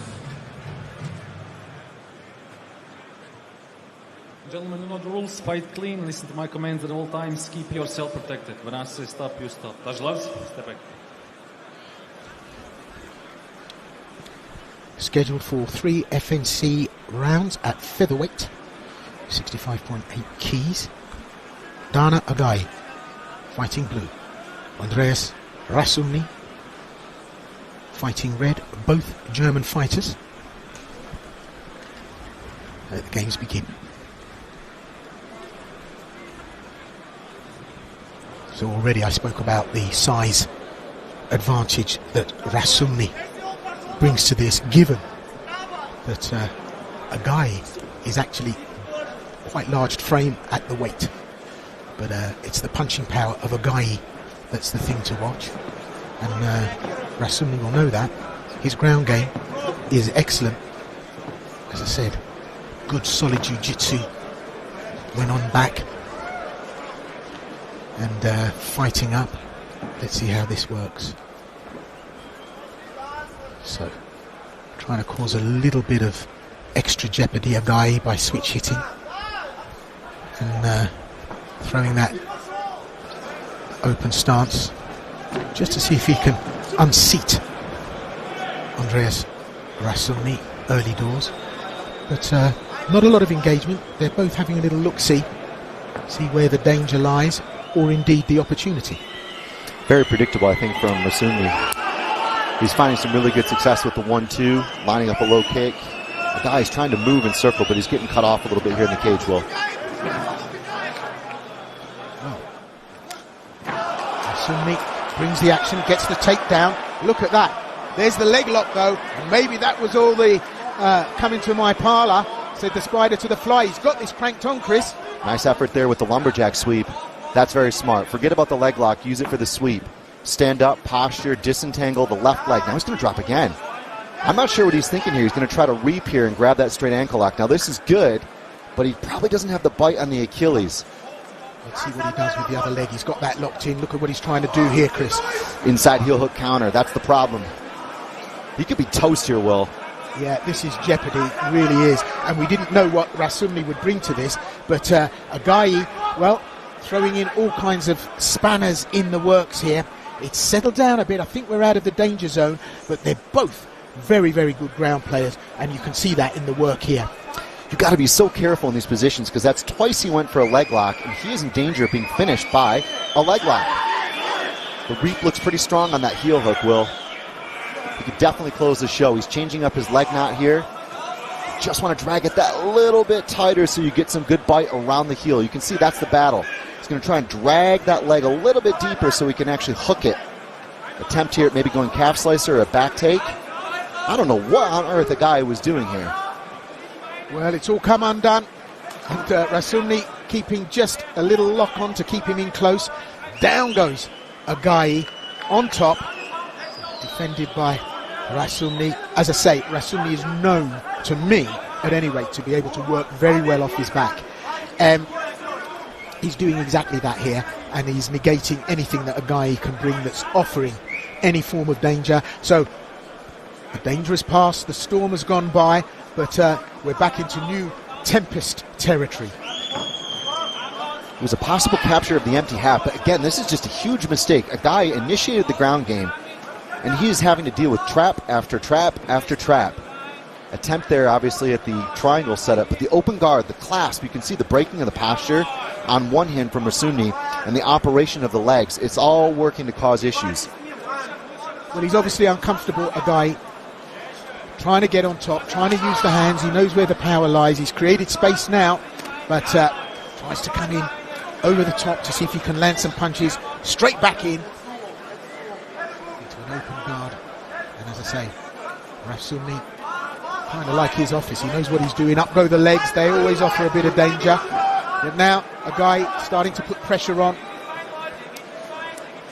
Gentlemen, you know the rules. Fight clean. Listen to my commands at all times. Keep yourself protected. When I say stop, you stop. Touch gloves. Step back. Scheduled for 3 FNC rounds at featherweight, 65.8 keys. Dana Aghaie fighting blue. Andreas Rasumny fighting red. Both German fighters. Let the games begin. So already I spoke about the size advantage that Rasumny brings to this, given that Aghaie is actually quite large frame at the weight. But it's the punching power of Aghaie that's the thing to watch. And Rasumny will know that. His ground game is excellent. As I said, good solid jiu-jitsu when on back. And fighting up. Let's see how this works. So, trying to cause a little bit of extra jeopardy, Aghaie, by switch hitting. And throwing that open stance, just to see if he can unseat Andreas Rasumny early doors. But not a lot of engagement. They're both having a little look-see, see where the danger lies, or indeed the opportunity. Very predictable, I think, from Rasumny. He's finding some really good success with the 1-2, lining up a low kick. The guy's trying to move in circle, but he's getting cut off a little bit here in the cage, Will. Rasumny brings the action, gets the takedown. Look at that. There's the leg lock, though. And maybe that was all the coming to my parlour, said the spider to the fly. He's got this cranked on, Chris. Nice effort there with the lumberjack sweep. That's very smart. Forget about the leg lock. Use it for the sweep. Stand up, posture, disentangle the left leg. Now he's going to drop again. I'm not sure what he's thinking here. He's going to try to reap here and grab that straight ankle lock. Now this is good, but he probably doesn't have the bite on the Achilles. Let's see what he does with the other leg. He's got that locked in. Look at what he's trying to do here, Chris. Inside heel hook counter. That's the problem. He could be toast here, Will. Yeah, this is jeopardy. It really is. And we didn't know what Rasumny would bring to this. But Aghaie, well, throwing in all kinds of spanners in the works here. It's settled down a bit. I think we're out of the danger zone. But they're both very, very good ground players. And you can see that in the work here. You've got to be so careful in these positions because that's twice he went for a leg lock. And he is in danger of being finished by a leg lock. The reap looks pretty strong on that heel hook, Will. He could definitely close the show. He's changing up his leg knot here. Just want to drag it that little bit tighter so you get some good bite around the heel. You can see that's the battle. He's going to try and drag that leg a little bit deeper so he can actually hook it. Attempt here at maybe going calf slicer or a back take. I don't know what on earth the guy was doing here. Well, it's all come undone. And Rasumny keeping just a little lock on to keep him in close. Down goes Aghaie on top. Defended by Rasumny. As I say, Rasumny is known to me, at any rate, to be able to work very well off his back. He's doing exactly that here, and he's negating anything that Aghaie can bring that's offering any form of danger. So, a dangerous pass, the storm has gone by, but we're back into new Tempest territory. It was a possible capture of the empty half, but again, this is just a huge mistake. Aghaie initiated the ground game, and he is having to deal with trap after trap after trap. Attempt there, obviously, at the triangle setup, but the open guard, the clasp, you can see the breaking of the posture on one hand from Rasumny, and the operation of the legs. It's all working to cause issues. Well, he's obviously uncomfortable, Aghaie. Trying to get on top, trying to use the hands. He knows where the power lies. He's created space now, but tries to come in over the top to see if he can land some punches. Straight back in. Into an open guard. And as I say, Rasumny, kind of like his office. He knows what he's doing. Up go the legs. They always offer a bit of danger. But now, Aghaie starting to put pressure on.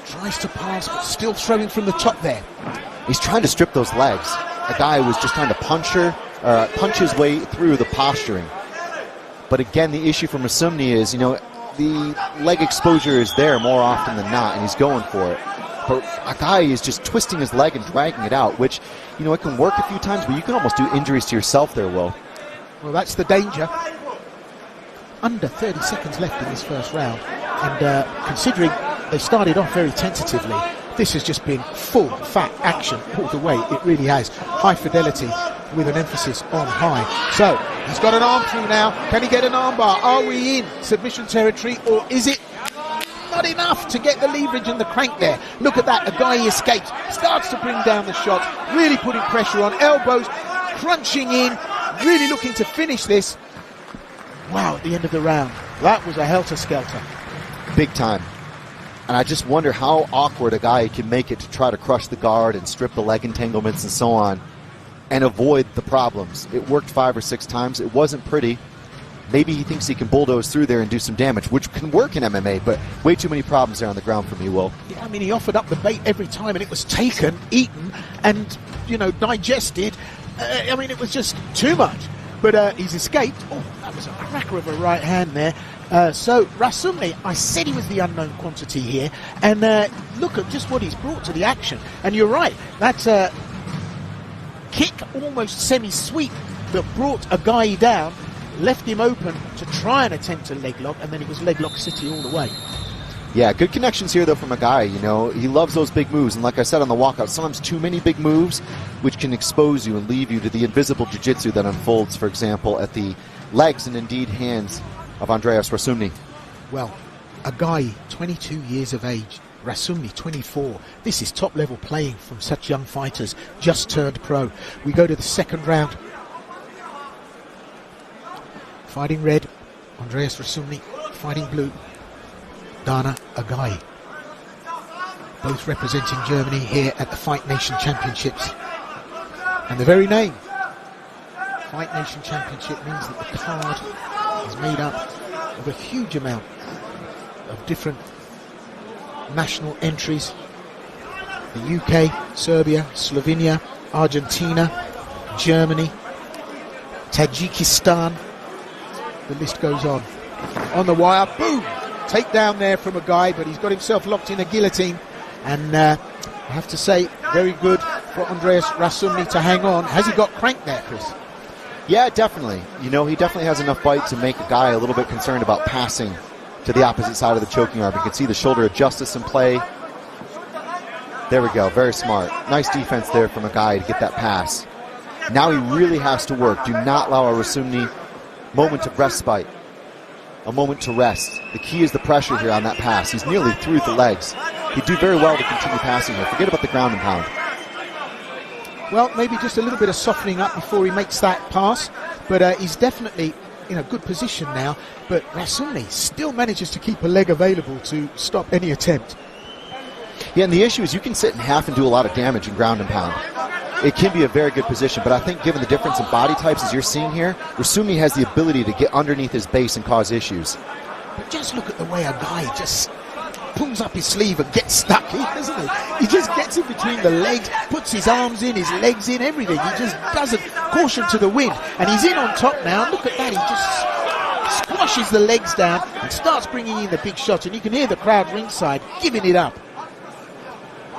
Tries to pass, but still throwing from the top there. He's trying to strip those legs. Aghaie was just trying to punch his way through the posturing. But again, the issue from Rasumny is, the leg exposure is there more often than not, and he's going for it. But Aghaie is just twisting his leg and dragging it out, which, it can work a few times, but you can almost do injuries to yourself there, Will. Well, that's the danger. Under 30 seconds left in this first round. And considering they started off very tentatively, this has just been full, fat action all the way. It really has. High fidelity with an emphasis on high. So, he's got an arm through now. Can he get an arm bar? Are we in submission territory, or is it not enough to get the leverage and the crank there? Look at that. Aghaie escapes. Starts to bring down the shots. Really putting pressure on. Elbows crunching in. Really looking to finish this. Wow, at the end of the round. That was a helter-skelter. Big time. And I just wonder how awkward Aghaie can make it to try to crush the guard and strip the leg entanglements and so on and avoid the problems. It worked 5 or 6 times. It wasn't pretty. Maybe he thinks he can bulldoze through there and do some damage, which can work in MMA, but way too many problems there on the ground for me, Will. Yeah, I mean, he offered up the bait every time, and it was taken, eaten, and, digested. It was just too much. But he's escaped. Oh, that was a cracker of a right hand there. So, Rasumny, I said he was the unknown quantity here. And look at just what he's brought to the action. And you're right, that's a kick, almost semi-sweep, that brought Aghaie down, left him open to try and attempt a leg lock, and then it was leg lock city all the way. Yeah, good connections here, though, from Aghaie. He loves those big moves. And like I said on the walkout, sometimes too many big moves, which can expose you and leave you to the invisible jiu-jitsu that unfolds, for example, at the legs and indeed hands of Andreas Rasumny. Well, Aghaie, 22 years of age. Rasumny, 24. This is top-level playing from such young fighters, just turned pro. We go to the second round. Fighting red, Andreas Rasumny. Fighting blue, Dana Aghaie. Both representing Germany here at the Fight Nation Championships. And the very name, Fight Nation Championship, means that the card is made up of a huge amount of different national entries. The UK, Serbia, Slovenia, Argentina, Germany, Tajikistan. The list goes on. On the wire, boom! Takedown there from Aghaie, but he's got himself locked in a guillotine. And I have to say, very good for Andreas Rasumny to hang on. Has he got cranked there, Chris? Yeah, definitely. He definitely has enough bite to make Aghaie a little bit concerned about passing to the opposite side of the choking arm. You can see the shoulder of justice in play. There we go. Very smart. Nice defense there from Aghaie to get that pass. Now he really has to work. Do not allow a Rasumny moment of respite. A moment to rest. The key is the pressure here on that pass. He's nearly through the legs. He'd do very well to continue passing here. Forget about the ground and pound. Well, maybe just a little bit of softening up before he makes that pass. But he's definitely in a good position now. But Rasumny still manages to keep a leg available to stop any attempt. Yeah, and the issue is you can sit in half and do a lot of damage in ground and pound. It can be a very good position, but I think given the difference in body types as you're seeing here, Rasumny has the ability to get underneath his base and cause issues. But just look at the way Aghaie just pulls up his sleeve and gets stuck in, doesn't he? He just gets in between the legs, puts his arms in, his legs in, everything. He just doesn't caution to the wind. And he's in on top now. Look at that. He just squashes the legs down and starts bringing in the big shots. And you can hear the crowd ringside giving it up.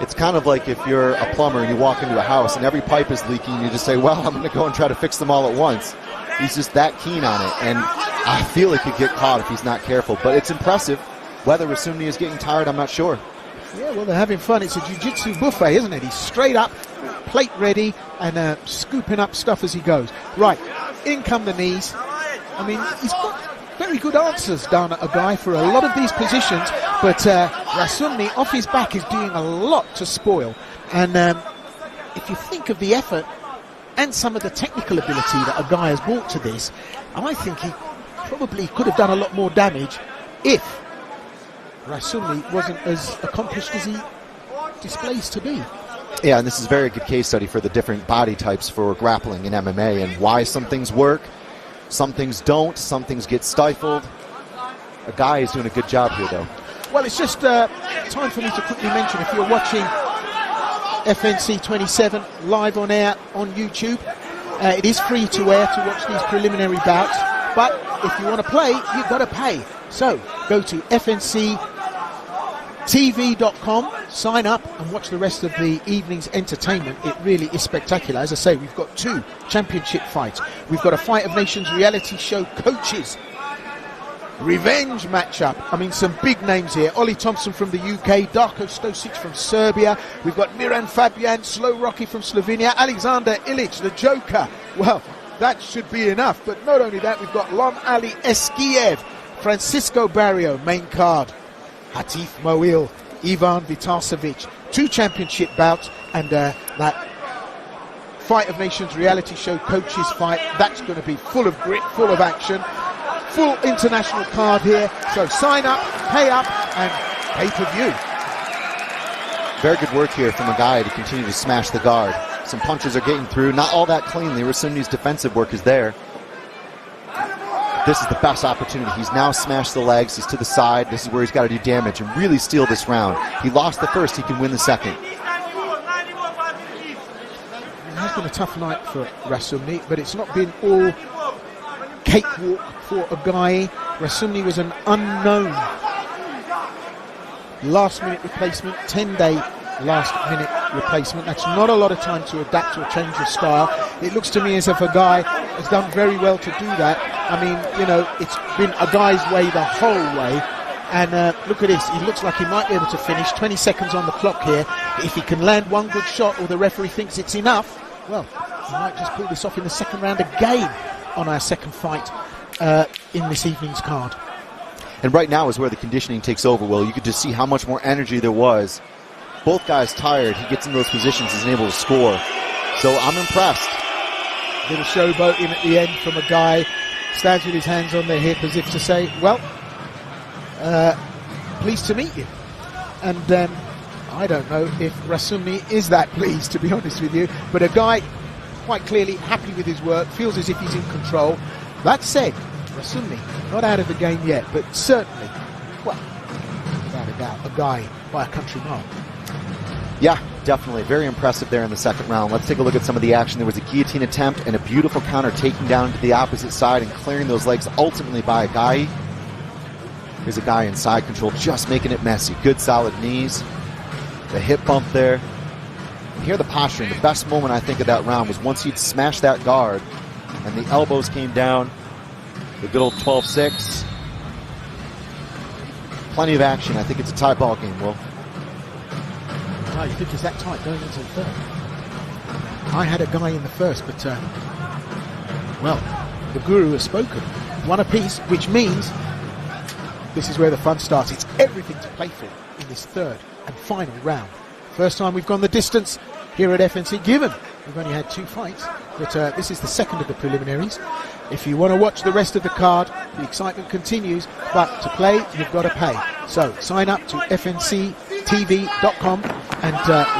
It's kind of like if you're a plumber and you walk into a house and every pipe is leaking, you just say, well, I'm going to go and try to fix them all at once. He's just that keen on it, and I feel he could get caught if he's not careful. But it's impressive. Whether Rasumny is getting tired, I'm not sure. Yeah, well, they're having fun. It's a jiu-jitsu buffet, isn't it? He's straight up, plate ready, and scooping up stuff as he goes. Right, in come the knees. I mean, he's got very good answers, Dana Aghaie, for a lot of these positions, but Rasumny off his back is doing a lot to spoil. And if you think of the effort and some of the technical ability that Aghaie has brought to this, I think he probably could have done a lot more damage if Rasumny wasn't as accomplished as he displays to be. Yeah, and this is a very good case study for the different body types for grappling in MMA and why some things work, some things don't, some things get stifled. Aghaie is doing a good job here, though. Well, it's just time for me to quickly mention, if you're watching FNC 27 live on air on YouTube, it is free to air to watch these preliminary bouts, but if you want to play, you've got to pay. So go to FNCTV.com, sign up and watch the rest of the evening's entertainment. It really is spectacular. As I say, we've got 2 championship fights. We've got a Fight of Nations reality show coaches revenge matchup. I mean, some big names here. Ollie Thompson from the UK, Darko Stosic from Serbia. We've got Miran Fabian, Slow Rocky from Slovenia, Alexander Ilic, the Joker. Well, that should be enough. But not only that, we've got Lom Ali Eskiev, Francisco Barrio, main card, Hatif Moil, Ivan Vitasevic. 2 championship bouts, and that Fight of Nations reality show coaches fight, that's going to be full of grit, full of action. Full international card here, so sign up, pay up, and pay-per-view. Very good work here from Aghaie to continue to smash the guard. Some punches are getting through, not all that cleanly. Rasumny's defensive work is there. This is the best opportunity. He's now smashed the legs, he's to the side. This is where he's got to do damage and really steal this round. He lost the first, he can win the second. It has been a tough night for Rasumny, but it's not been all cakewalk for Aghaie. Rasumny was an unknown last-minute replacement, 10-day last-minute replacement. That's not a lot of time to adapt to a change of style. It looks to me as if Aghaie has done very well to do that. I mean, you know, it's been Aghaie's way the whole way. And look at this, he looks like he might be able to finish. 20 seconds on the clock here. If he can land one good shot or the referee thinks it's enough, well, he might just pull this off in the second round again on our second fight in this evening's card. And right now is where the conditioning takes over, Will. You could just see how much more energy there was. Both guys tired. He gets in those positions, he's able to score. So I'm impressed. Little showboat in at the end from Aghaie. Stands with his hands on their hip as if to say, well, pleased to meet you. And I don't know if Rasumny is that pleased, to be honest with you. But Aghaie, quite clearly happy with his work, feels as if he's in control. That said, Rasumny not out of the game yet, but certainly, well, without a doubt, Aghaie by a country mile. Yeah, definitely. Very impressive there in the second round. Let's take a look at some of the action. There was a guillotine attempt and a beautiful counter taking down to the opposite side and clearing those legs ultimately by Aghaie. Here's Aghaie in side control, just making it messy. Good solid knees. The hip bump there. You hear the posturing. The best moment, I think, of that round was once he'd smashed that guard and the elbows came down. The good old 12-6. Plenty of action. I think it's a tie ball game, Will. Oh, you think it's that tight going into the third? I had Aghaie in the first, but, well, the guru has spoken. One apiece, which means this is where the fun starts. It's everything to play for in this third and final round. First time we've gone the distance here at FNC, given we've only had 2 fights, but this is the second of the preliminaries. If you want to watch the rest of the card, the excitement continues, but to play, you've got to pay. So sign up to FNCTV.com and,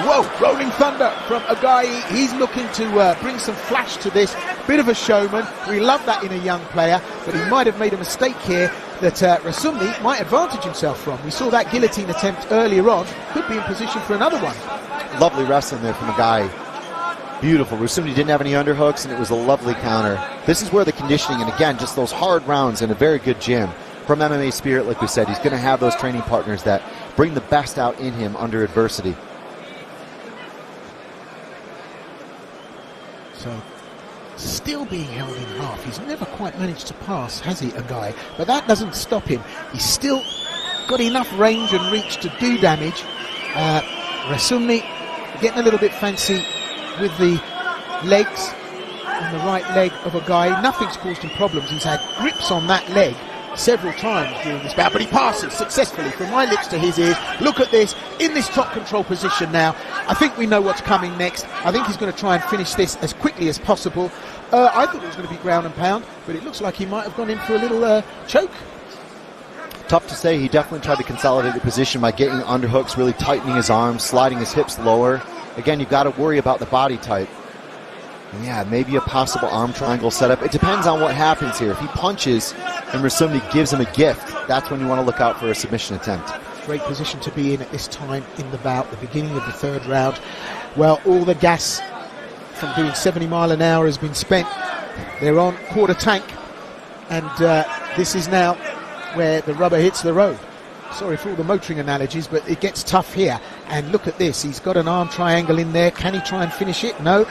whoa, rolling thunder from Aghaie. He's looking to bring some flash to this. Bit of a showman. We love that in a young player, but he might have made a mistake here that Rasumny might advantage himself from. We saw that guillotine attempt earlier on. Could be in position for another one. Lovely wrestling there from Aghaie. Beautiful. Rasumny didn't have any underhooks, and it was a lovely counter. This is where the conditioning, and again, just those hard rounds in a very good gym. From MMA Spirit, like we said, he's going to have those training partners that bring the best out in him under adversity. So, still being held in half. He's never quite managed to pass, has he, Aghaie? But that doesn't stop him. He's still got enough range and reach to do damage. Rasumny getting a little bit fancy with the legs on the right leg of Aghaie. Nothing's caused him problems. He's had grips on that leg several times during this bout, but he passes successfully from my lips to his ears. Look at this, in this top control position now. I think we know what's coming next. I think he's going to try and finish this as quickly as possible. I thought it was going to be ground and pound, but it looks like he might have gone in for a little choke. Tough to say. He definitely tried to consolidate the position by getting underhooks, really tightening his arms, sliding his hips lower. Again, you've got to worry about the body type. And yeah, maybe a possible arm triangle setup. It depends on what happens here. If he punches and Rasumny gives him a gift, that's when you want to look out for a submission attempt. Great position to be in at this time in the bout, the beginning of the third round. Well, all the gas from doing 70 mile an hour has been spent. They're on quarter tank, and this is now where the rubber hits the road. Sorry for all the motoring analogies, but it gets tough here. And look at this, he's got an arm triangle in there. Can he try and finish it? No.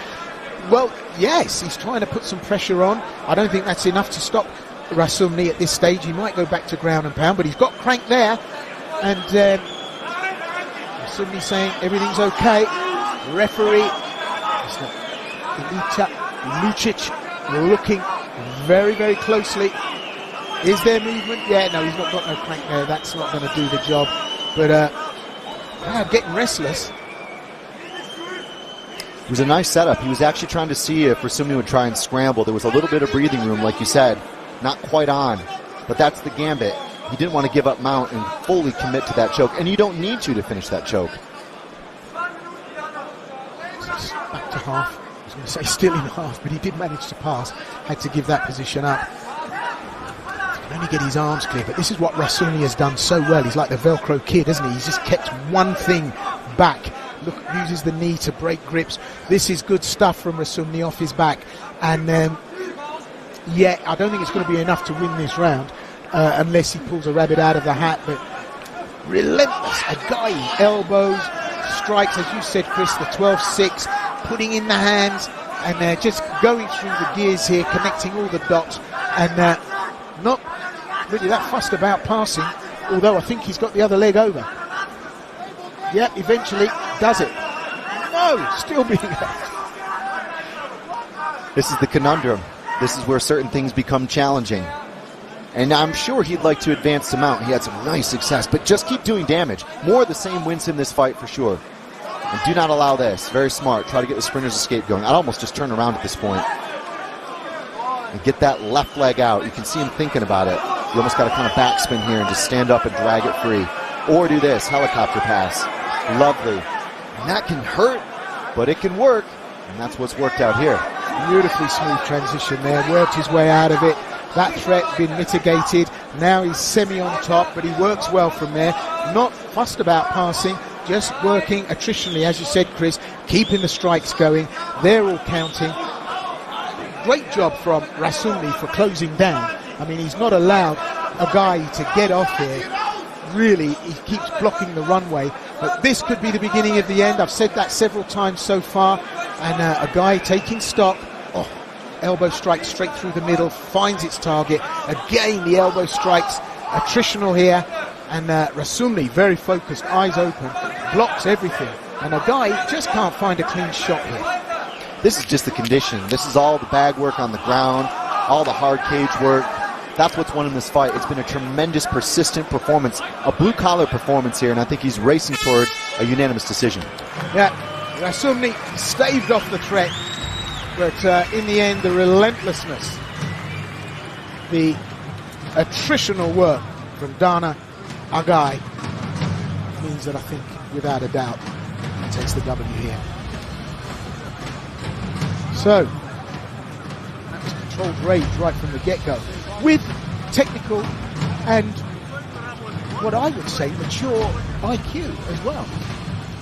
Well, yes, he's trying to put some pressure on. I don't think that's enough to stop Rasumny at this stage. He might go back to ground and pound, but he's got crank there. And Rasumny saying everything's okay. The referee, Mr. Lucic, looking very, very closely. Is there movement? Yeah, no, he's not got no crank there. That's not going to do the job. But getting restless. It was a nice setup. He was actually trying to see if Rasumny would try and scramble. There was a little bit of breathing room, like you said. Not quite on, but that's the gambit. He didn't want to give up mount and fully commit to that choke, and you don't need to finish that choke. Back to half. I was going to say still in half, but he did manage to pass. Had to give that position up. He can only get his arms clear, but this is what Rasumny has done so well. He's like the Velcro kid, isn't he? He's just kept one thing back. Look, uses the knee to break grips. This is good stuff from Rasumny off his back. And yeah, I don't think it's going to be enough to win this round unless he pulls a rabbit out of the hat. But relentless. Aghaie, elbows, strikes, as you said, Chris, the 12-6, putting in the hands and just going through the gears here, connecting all the dots. And not really that fussed about passing, although I think he's got the other leg over. Yeah, eventually does it. No, still being left. This is the conundrum. This is where certain things become challenging. And I'm sure he'd like to advance to mount. He had some nice success, but just keep doing damage. More of the same wins him this fight for sure. And do not allow this. Very smart. Try to get the sprinter's escape going. I'd almost just turn around at this point. And get that left leg out. You can see him thinking about it. You almost got to kind of backspin here and just stand up and drag it free. Or do this, helicopter pass. Lovely. And that can hurt, but it can work. And that's what's worked out here. Beautifully smooth transition there. Worked his way out of it. That threat been mitigated. Now he's semi on top, but he works well from there. Not fussed about passing, just working attritionally, as you said, Chris, keeping the strikes going. They're all counting. Great job from Rasumny for closing down. I mean, he's not allowed Aghaie to get off here. Really, he keeps blocking the runway. But this could be the beginning of the end. I've said that several times so far. And Aghaie taking stock. Oh, elbow strike straight through the middle, finds its target. Again, the elbow strikes, attritional here. And Rasumny, very focused, eyes open, blocks everything. And Aghaie just can't find a clean shot here. This is just the condition. This is all the bag work on the ground, all the hard cage work. That's what's won in this fight. It's been a tremendous, persistent performance, a blue-collar performance here, and I think he's racing toward a unanimous decision. Yeah, Rasumny staved off the threat, but in the end, the relentlessness, the attritional work from Dana Aghaie means that I think, without a doubt, he takes the W here. So, that was controlled rage right from the get-go, with technical and what I would say mature IQ as well.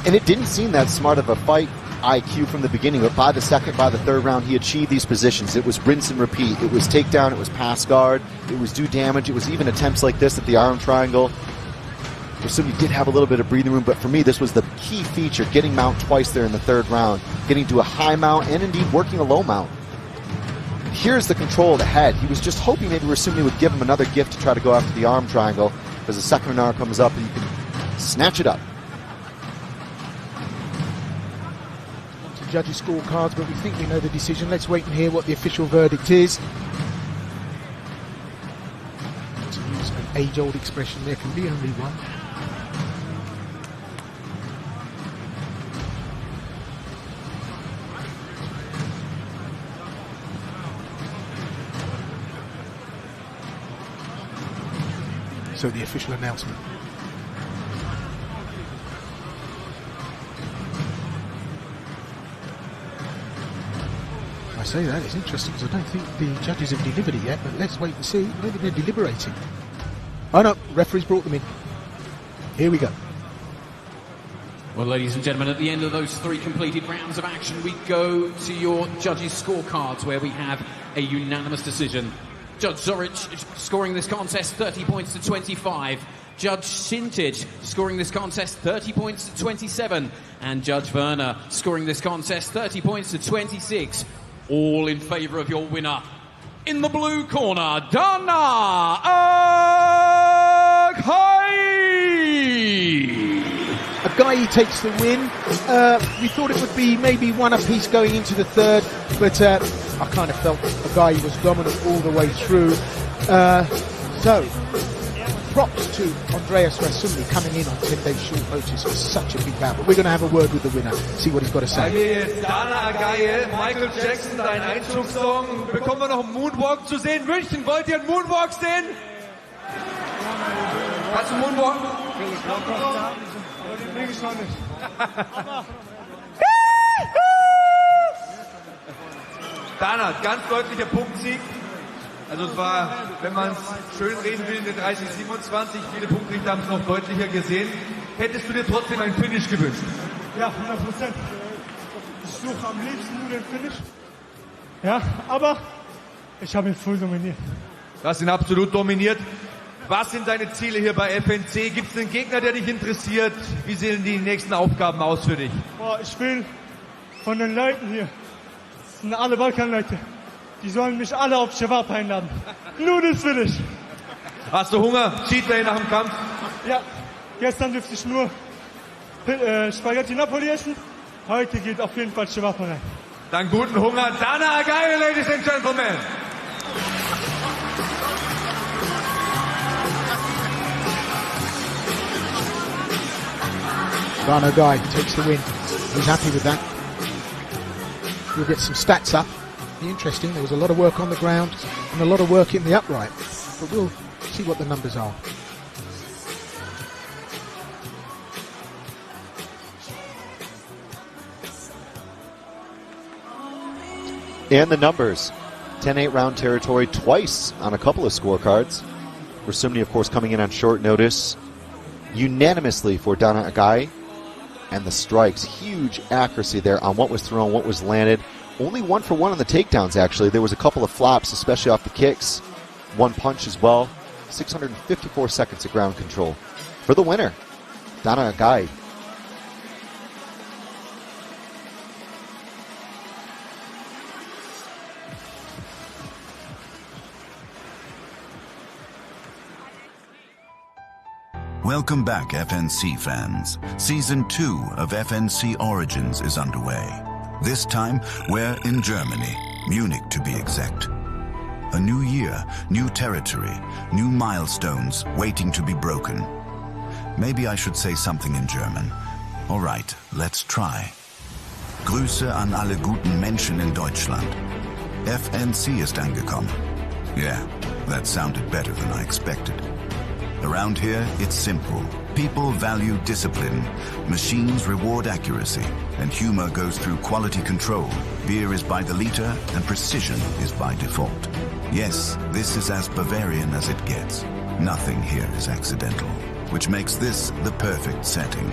And it didn't seem that smart of a fight IQ from the beginning, but by the second, by the third round, he achieved these positions. It was rinse and repeat. It was takedown, it was pass guard, it was do damage, it was even attempts like this at the arm triangle. Rasumny did have a little bit of breathing room, but for me, this was the key feature, getting mount twice there in the third round, getting to a high mount, and indeed working a low mount. Here's the control of the head. He was just hoping maybe Rasumny would give him another gift to try to go after the arm triangle, because the second arm comes up and you can snatch it up. To judges' scorecards, but we think we know the decision. Let's wait and hear what the official verdict is. age-old expression, there can be only one. So the official announcement. I say that, it's interesting because I don't think the judges have delivered it yet, but let's wait and see. Maybe they're deliberating. Oh no, referee's brought them in. Here we go. Well, ladies and gentlemen, at the end of those 3 completed rounds of action, we go to your judges' scorecards where we have a unanimous decision. Judge Zoric scoring this contest 30 points to 25. Judge Sintic scoring this contest 30 points to 27. And Judge Werner scoring this contest 30 points to 26. All in favour of your winner. In the blue corner, Dana Aghaie. Aghaie takes the win. We thought it would be maybe one apiece going into the third, but I kind of felt Aghaie was dominant all the way through. So, props to Andreas Rasumny coming in on 10 days short notice for such a big bout. But we're going to have a word with the winner, see what he's got to say. Jetzt Dana Aghaie, Michael Jackson, dein Einzugssong. Bekommen wir noch einen Moonwalk zu sehen? München, wollt ihr einen Moonwalk sehen? Hast du einen Moonwalk? Dana, ganz deutlicher Punktsieg. Also es war, wenn man es schön reden will, eine 30-27. Viele Punktrichter haben es noch deutlicher gesehen. Hättest du dir trotzdem einen Finish gewünscht? Ja, 100%. Ich suche am liebsten nur den Finish. Ja, aber ich habe ihn voll dominiert. Du hast ihn absolut dominiert. Was sind deine Ziele hier bei FNC? Gibt es einen Gegner, der dich interessiert? Wie sehen die nächsten Aufgaben aus für dich? Boah, ich will von den Leuten hier, das sind alle Balkanleute, die sollen mich alle auf Cevap einladen. Nur das will ich. Hast du Hunger? Cheat Day nach dem Kampf? Ja, gestern dürfte ich nur Spaghetti Napoli essen. Heute geht auf jeden Fall Cevap rein. Dann guten Hunger. Dana Aghaie, ladies and gentlemen. Dana Aghaie takes the win. He's happy with that. We'll get some stats up. Be interesting. There was a lot of work on the ground and a lot of work in the upright. But we'll see what the numbers are. And the numbers. 10-8 round territory twice on a couple of scorecards. Rasumny, of course, coming in on short notice. Unanimously for Dana Aghaie. And the strikes, huge accuracy there on what was thrown, what was landed. Only 1 for 1 on the takedowns, actually. There was a couple of flops, especially off the kicks. 1 punch as well. 654 seconds of ground control. For the winner, Dana Aghaie. Welcome back, FNC fans. Season 2 of FNC Origins is underway. This time, we're in Germany, Munich to be exact. A new year, new territory, new milestones waiting to be broken. Maybe I should say something in German. All right, let's try. Grüße an alle guten Menschen in Deutschland. FNC ist angekommen. Yeah, that sounded better than I expected. Around here, it's simple. People value discipline, machines reward accuracy, and humor goes through quality control. Beer is by the liter, and precision is by default. Yes, this is as Bavarian as it gets. Nothing here is accidental, which makes this the perfect setting.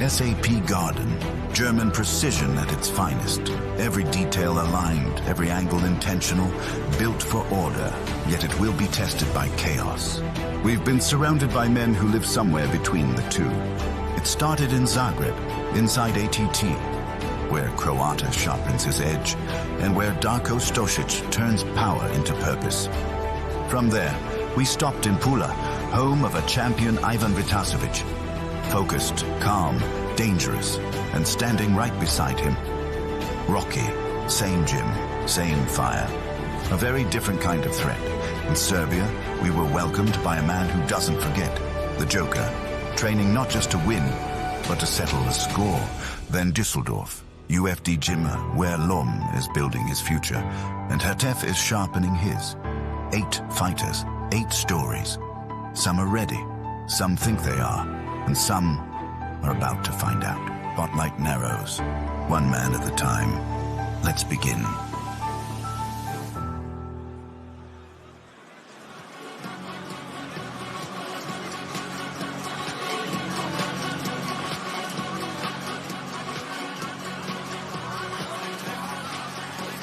SAP Garden, German precision at its finest. Every detail aligned, every angle intentional, built for order, yet it will be tested by chaos. We've been surrounded by men who live somewhere between the two. It started in Zagreb, inside ATT, where Croata sharpens his edge, and where Darko Stosic turns power into purpose. From there, we stopped in Pula, home of a champion Ivan Vitasovic. Focused, calm, dangerous, and standing right beside him, Rocky, same gym, same fire. A very different kind of threat. In Serbia, we were welcomed by a man who doesn't forget, the Joker, training not just to win, but to settle the score. Then Düsseldorf, UFD gym where Lom is building his future, and Hatef is sharpening his. 8 fighters, 8 stories. Some are ready, some think they are, and some are about to find out. Spotlight narrows, one man at a time. Let's begin.